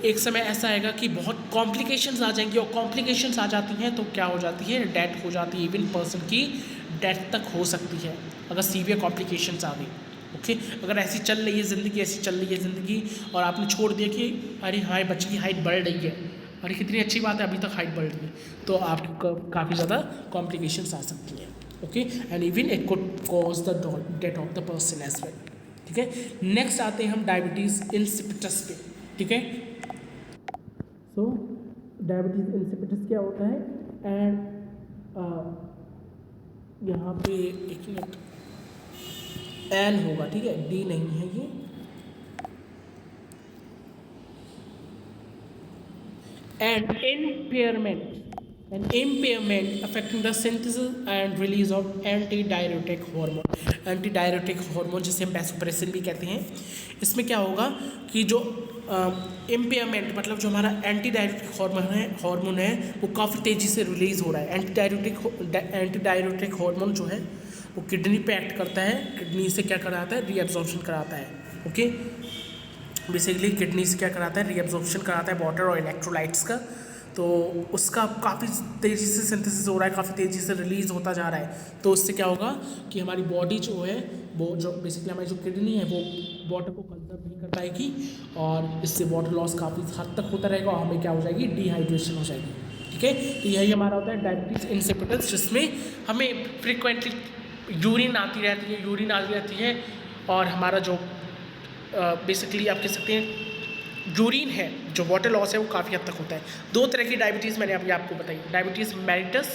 एक समय ऐसा आएगा कि बहुत कॉम्प्लिकेशंस आ जाएंगी, और कॉम्प्लिकेशंस आ जाती हैं तो क्या हो जाती है, डेथ हो जाती है, इवन पर्सन की डेथ तक हो सकती है अगर सीवियर कॉम्प्लिकेशंस आ गई, ओके। अगर ऐसी चल रही है ज़िंदगी, ऐसी चल रही है ज़िंदगी, और आपने छोड़ दिया कि अरे हाँ बच्चे की हाइट बढ़ रही है, अरे कितनी अच्छी बात है, अभी तक हाइट बढ़ रही है, तो आपको काफ़ी ज़्यादा कॉम्प्लिकेशंस आ सकती हैं, okay. And even it could cause the death of the person as well, ठीक है। नेक्स्ट आते हैं हम डायबिटीज़ इंसिपिटस पे, ठीक है। सो डायबिटीज़ इंसिपिटस क्या होता है, एंड यहाँ पे एक मिनट एन होगा, ठीक है, डी नहीं है ये, and impairment affecting the synthesis and release of antidiuretic hormone। Antidiuretic hormone जिसे हम वैसोप्रेसिन भी कहते हैं, इसमें क्या होगा कि जो इम्पेयरमेंट मतलब जो हमारा एंटीडायरेटिक हार्मोन है वो काफ़ी तेज़ी से रिलीज़ हो रहा है। एंटीडायरेटिक हार्मोन जो है वो किडनी पे एक्ट करता है, किडनी से क्या कराता है, रीअब्जॉर्प्शन कराता है, ओके। बेसिकली किडनी से क्या कराता है, रीअब्जॉर्प्शन कराता है वाटर और इलेक्ट्रोलाइट्स का, तो उसका काफ़ी तेज़ी से सिंथेसिस हो रहा है, काफ़ी तेज़ी से रिलीज़ होता जा रहा है। तो उससे क्या होगा कि हमारी बॉडी जो है वो जो बेसिकली हमारी जो किडनी है वो वाटर को कंजर्व नहीं कर पाएगी, और इससे वाटर लॉस काफ़ी हद तक होता रहेगा, और हमें क्या हो जाएगी, डिहाइड्रेशन हो जाएगी, ठीक है। तो यही हमारा होता है डायबिटीज़ इंसिपिटस, जिसमें हमें फ्रिक्वेंटली यूरिन आती रहती है, और हमारा जो बेसिकली आप कह सकते हैं यूरिन है, जो वाटर लॉस है वो काफ़ी हद तक होता है। दो तरह की डायबिटीज़ मैंने अभी आपको बताई, diabetes mellitus,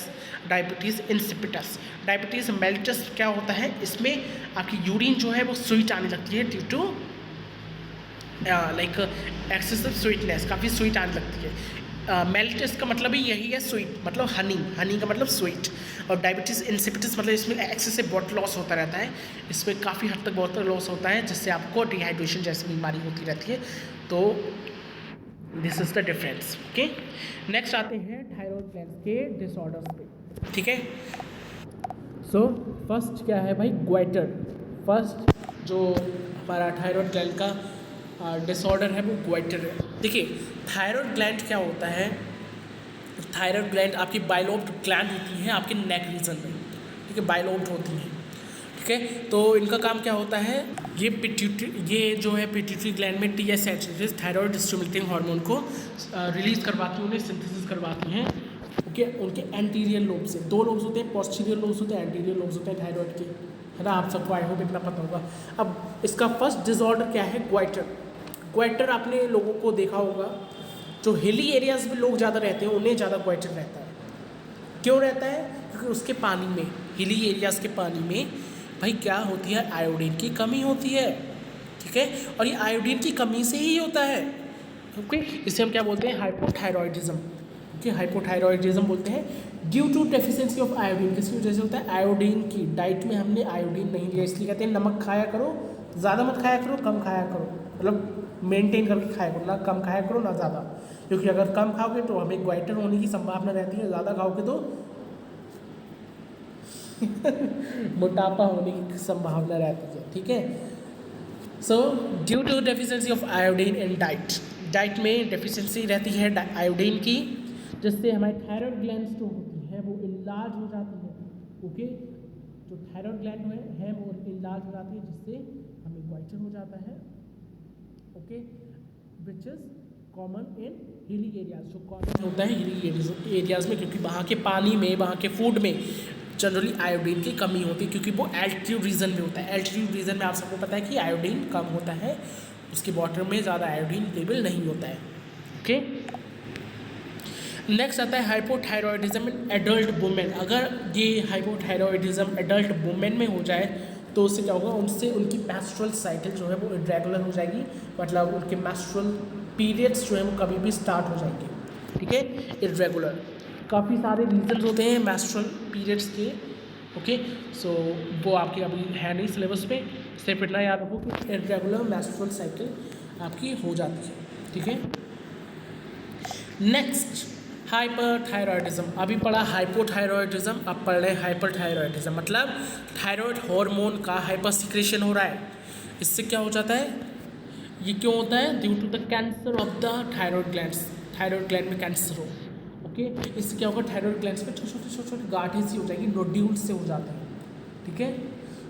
diabetes insipidus. Diabetes mellitus क्या होता है, इसमें आपकी यूरिन जो है वो स्वीट आने लगती है due to like excessive sweetness, काफ़ी स्वीट आने लगती है। मेलिटस का मतलब ही यही है, स्वीट मतलब हनी का मतलब स्वीट, और डायबिटीज़ इंसिपिटस मतलब इसमें एक्सेसिव वाटर लॉस होता रहता है, इसमें काफ़ी हद तक वाटर लॉस होता है, जिससे आपको डिहाइड्रेशन जैसी बीमारी होती रहती है। तो this is the difference, okay. Next आते हैं थायराइड ग्लैंड के डिसऑर्डर्स पे, ठीक है। सो फर्स्ट क्या है भाई, ग्वाइटर। फर्स्ट जो हमारा थायराइड ग्लैंड का डिसऑर्डर है वो ग्वाइटर है। देखिए थायराइड ग्लैंड क्या होता है, थायराइड ग्लैंड आपकी बाइलोब्ड ग्लैंड होती हैं आपके नेक रीजन में, ठीक है, बाइलोब्ड होती हैं, ठीक है। तो इनका काम क्या होता है, ये जो है पिट्यूटरी ग्लैंड में TSH थायराइड स्टिमुलेटिंग हार्मोन को रिलीज करवाती हैं, उन्हें सिंथेसिस करवाती हैं, ओके। उनके एंटीरियर लोब से, दो लोब्स होते हैं, पोस्टीरियर लोब्स होते हैं, एंटीरियर लोब्स होते हैं थायराइड के, है ना, आप सबको आई होप इतना पता होगा। अब इसका फर्स्ट डिसऑर्डर क्या है, ग्वाइटर। ग्वाइटर आपने लोगों को देखा होगा, जो हिली एरियाज़ में लोग ज़्यादा रहते हैं उन्हें ज़्यादा ग्वाइटर रहता है। क्यों रहता है, क्योंकि उसके पानी में, हिली एरियाज़ के पानी में भाई क्या होती है, आयोडीन की कमी होती है, ठीक है, और ये आयोडीन की कमी से ही होता है, ओके। इसे हम क्या बोलते हैं, हाइपोथायरॉयडिज्म, ओके, हाइपोथायरॉयडिज्म बोलते हैं, due to deficiency of iodine. किसकी वजह से होता है, आयोडीन की। डाइट में हमने आयोडीन नहीं लिया, इसलिए कहते हैं नमक खाया करो, ज़्यादा मत खाया करो, कम खाया करो, मतलब मेंटेन करके खाया करो, ना कम खाया करो ना ज़्यादा, क्योंकि अगर कम खाओगे तो हमें ग्वाइटर होने की संभावना रहती है, ज़्यादा खाओगे तो मोटापा होने की संभावना रहती है, ठीक है। So due to deficiency of iodine in diet में डेफिशिएंसी रहती है आयोडीन की, जिससे हमारी थायराइड ग्लैंड जो होती है वो इनलार्ज हो जाती है, ओके। जो थायराइड ग्लैंड है वो इनलार्ज हो जाती है, जिससे हमें ग्वाइटर हो जाता है, okay, which is common in hilly areas. जो कॉमन होता है हिली एरियाज में, क्योंकि वहाँ के पानी में, वहाँ के फूड में जनरली आयोडीन की कमी होती है, क्योंकि वो एल्टीट्यूड रीजन में होता है। एल्टीट्यूड रीजन में आप सबको पता है कि आयोडीन कम होता है, उसके वाटर में ज़्यादा आयोडीन लेवल नहीं होता है, ओके। नेक्स्ट आता है हाइपोथायरॉयडिज्म इन एडल्ट वुमेन। अगर ये हाइपोथायरॉयडिज्म एडल्ट वुमेन में हो जाए तो उससे क्या होगा, उनसे उनकी मेंस्ट्रुअल साइकिल जो है वो इरेगुलर हो जाएगी, मतलब उनके मेंस्ट्रुअल पीरियड्स जो है वो कभी भी स्टार्ट हो जाएंगे, ठीक है, इरेगुलर। काफ़ी सारे रीजंस होते हैं मेंस्ट्रुअल पीरियड्स के, ओके, सो वो आपके अभी है नहीं सिलेबस पे, सिर्फ इतना याद रखो कि इरेगुलर मेंस्ट्रुअल साइकिल आपकी हो जाती है, ठीक है। नेक्स्ट हाइपरथायरॉयडिज्म, अभी पढ़ा हाइपोथायरॉयडिज्म, अब पढ़ रहे हाइपरथायरॉयडिज्म, मतलब थायराइड हार्मोन का हाइपर सिक्रेशन हो रहा है। इससे क्या हो जाता है, ये क्यों होता है, due to the cancer of the thyroid glands, thyroid gland में कैंसर हो, ओके, इससे क्या होगा, थायराइड ग्लैंड्स में छोटे छोटे गांठें सी हो जाएगी, नोड्यूल्स से हो जाते हैं, ठीक है।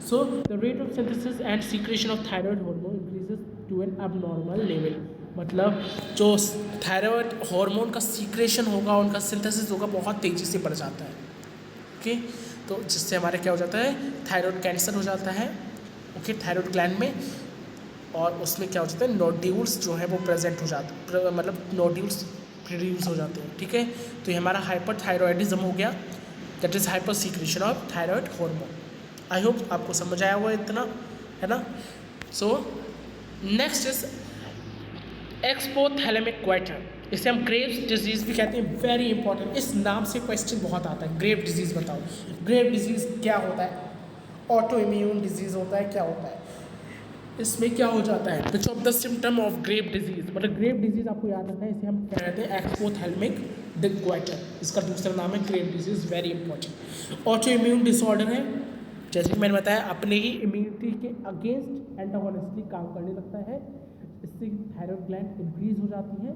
So the rate of synthesis and secretion of thyroid hormone increases to an abnormal level, मतलब जो थायराइड हार्मोन का सीक्रेशन होगा, उनका सिंथेसिस होगा, बहुत तेज़ी से बढ़ जाता है, ओके, तो जिससे हमारे क्या हो जाता है, थायराइड कैंसर हो जाता है, ओके, थायराइड ग्लैंड में, और उसमें क्या हो जाता है, नोड्यूल्स जो है वो प्रेजेंट हो जाते हैं, मतलब नोड्यूल्स प्रोड्यूस हो जाते हैं, ठीक है। तो ये हमारा हाइपरथायरॉयडिज्म हो गया, that is hyper secretion of thyroid hormone. I hope आपको समझ आया हुआ इतना, है ना। सो नेक्स्ट इज एक्सपोथैलेमिक क्वाइटर, इसे हम ग्रेव्स डिजीज़ भी कहते हैं, वेरी इंपॉर्टेंट, इस नाम से क्वेश्चन बहुत आता है। ग्रेव डिजीज़ बताओ, ग्रेव डिजीज़ क्या होता है, ऑटो इम्यून डिजीज़ होता है, क्या होता है, इसमें क्या हो जाता है, which of the symptom of grave disease, मतलब ग्रेव डिजीज़ आपको याद रखना है, इसे हम कहते हैं एक्सपोथैलेमिक क्वाइटर, इसका दूसरा नाम है grave disease, very important. Autoimmune disorder है, जैसे कि मैंने बताया, अपने ही इम्यूनिटी के अगेंस्ट एंटागोनिस्टली काम करने लगता है, इससे थायराइड ग्लैंड इंक्रीज हो जाती है,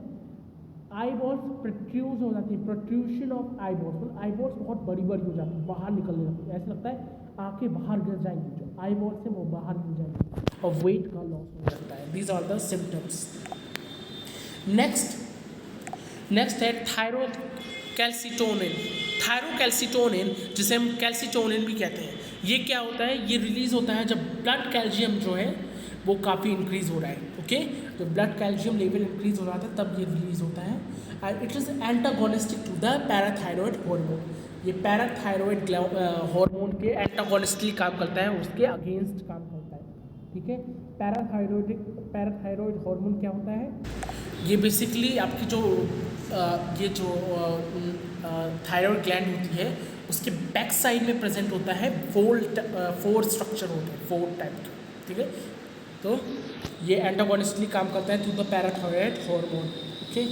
आई बॉल्स प्रोट्रूज हो जाती है, प्रोट्रूशन ऑफ आई बॉल्स, मतलब आई बॉल्स बहुत बड़ी बड़ी हो जाती है, बाहर निकलने लगती है, ऐसा लगता है आंखें बाहर गिर जाएंगी, जो आई बॉल्स है वो बाहर गिर जाएंगी, और वेट का लॉस हो जाता है। These are the symptoms. Next है थायरोइड कैल्सिटोनिन, थायरोकैल्सिटोनिन, जिसे हम कैल्सिटोनिन भी कहते हैं, ये क्या होता है, ये रिलीज़ होता है जब ब्लड कैल्शियम जो है वो काफ़ी इंक्रीज़ हो रहा है, ओके, तो ब्लड कैल्शियम लेवल इंक्रीज़ हो रहा था तब ये रिलीज़ होता है, and it is antagonistic to the parathyroid hormone, ये पैराथायरॉयड हार्मोन के एंटागोनिस्टली काम करता है, उसके अगेंस्ट काम करता है, ठीक है। पैराथायरॉयड हार्मोन क्या होता है, ये बेसिकली आपकी जो थायराइड ग्लैंड होती है उसके बैक साइड में प्रेजेंट होता है, फोर स्ट्रक्चर होते हैं, फोर टाइप के, ठीक है, तो ये एंटागोनिस्टली काम करता है to the parathyroid hormone, okay.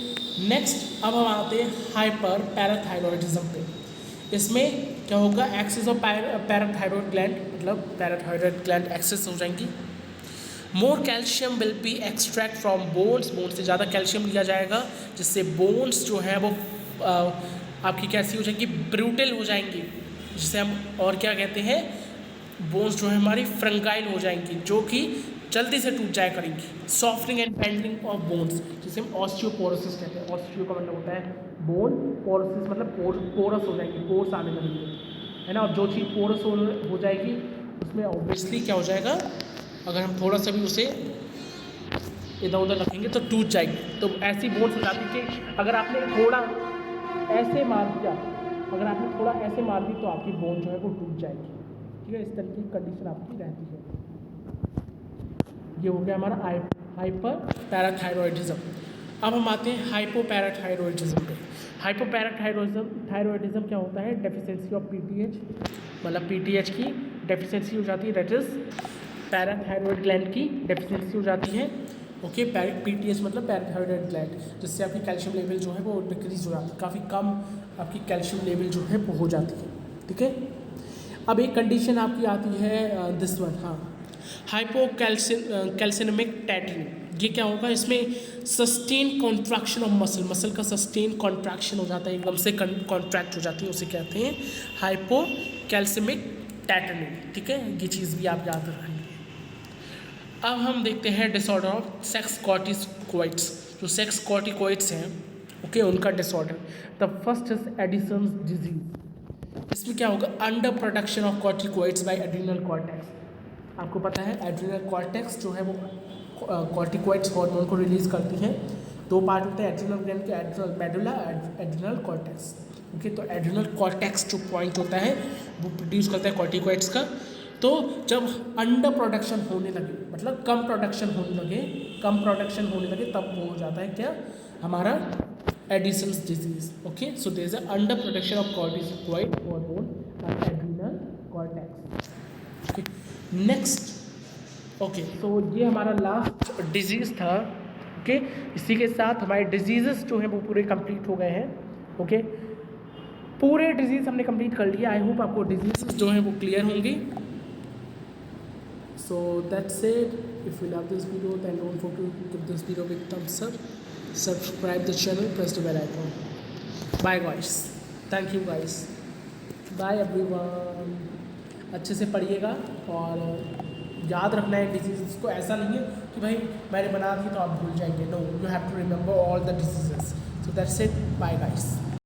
Next अब हम आते हैं हाइपर पैराथायरॉयडिज्म पे, इसमें क्या होगा, एक्सेस ऑफ पैराथायरॉयड ग्लैंड, मतलब पैराथायरॉयड ग्लैंड एक्सेस हो जाएंगी, more calcium will be extract from bones, bone से ज़्यादा कैल्शियम लिया जाएगा, जिससे बोन्स जो है वो आपकी कैसी हो जाएंगी, ब्रूटल हो जाएंगी, जिसे हम और क्या कहते हैं, बोन्स जो है हमारी फ्रंगाइल हो जाएंगी, जो कि जल्दी से टूट जाया करेंगी, softening and bending of bones, जिसे हम ऑस्टियोपोरोसिस कहते हैं, ऑस्टियो का मतलब होता है बोन, पोरोसिस मतलब पोरस हो जाएंगी, पोर्स आने लगेंगे, है ना, और जो चीज़ पोरस हो जाएगी उसमें ऑब्वियसली क्या हो जाएगा, अगर हम थोड़ा सा भी उसे इधर उधर रखेंगे तो टूट जाएगी, तो ऐसी बोन्स हो जाती है कि अगर आपने थोड़ा ऐसे मार दिया, अगर आपने थोड़ा ऐसे मार दी तो आपकी बोन जो है वो टूट जाएगी, ठीक है, इस तरह की कंडीशन आपकी रहती है। ये हो गया हमारा हाइपर पैराथायरॉयडिज्म। अब हम आते हैं हाइपोपैराथायरॉयडिज्म पे। हाइपोपैराथायरॉयडिज्म क्या होता है, डेफिशिएंसी ऑफ पीटीएच, मतलब पीटीएच की डेफिशिएंसी हो जाती है, दैट इज पैराथायरॉयड ग्लैंड की डेफिशिएंसी हो जाती है, ओके, पीटीएच मतलब पैराथायरॉयड ग्लैंड, जिससे आपकी कैल्शियम लेवल जो है वो डिक्रीज हो जाती है, काफ़ी कम आपकी कैल्शियम लेवल जो है वो हो जाती है, ठीक है। अब एक कंडीशन आपकी आती है दिस वन, हाँ, हाइपोकैल्सिनेमिक टैटरिंग, ये क्या होगा, इसमें सस्टेन कॉन्ट्रैक्शन ऑफ मसल का सस्टेन कॉन्ट्रैक्शन हो जाता है, एकदम से कॉन्ट्रैक्ट हो जाती है, उसे कहते हैं हाइपोकैल्सिमिक टैटरिंग, ठीक है, ये चीज़ भी आप याद रखेंगे। अब हम देखते हैं डिसऑर्डर ऑफ सेक्स कॉर्टिकोइड्स, जो सेक्स कॉर्टिकोइड्स हैं, ओके, उनका disorder. The first is Addison's disease, इसमें क्या होगा, under production of corticoids by adrenal cortex, आपको पता है एड्रिनल कॉर्टेक्स जो है वो कॉर्टिकोइड्स हार्मोन को रिलीज़ करती है, दो पार्ट होते हैं एड्रिनल ग्लैंड के, adrenal medulla, adrenal cortex, okay, तो एड्रिनल कॉर्टेक्स जो पॉइंट होता है वो प्रोड्यूस करता है कॉर्टिकोइड्स का, तो जब अंडर प्रोडक्शन होने लगे, मतलब कम प्रोडक्शन होने लगे, तब वो हो जाता है क्या हमारा Addison's disease. Okay, so there is a under production of cortisoid hormone and adrenal cortex. Okay, next. Okay, तो ये हमारा लास्ट डिजीज़ था। ओके, इसी के साथ हमारे डिजीज़ जो हैं वो पूरे कंप्लीट हो गए हैं। ओके, पूरे डिजीज़ हमने कंप्लीट कर लिया। आई होप आपको डिजीज़ जो हैं वो क्लियर होंगी। So that's it. If you love this video then don't forget to give this video big thumbs up, subscribe the channel, press the bell icon. Bye guys, thank you guys, bye everyone. अच्छे से पढ़िएगा और याद रखना है disease को। ऐसा नहीं है कि भाई मैंने बना दी तो आप भूल जाएंगे। No, you have to remember all the diseases. So that's it, bye guys.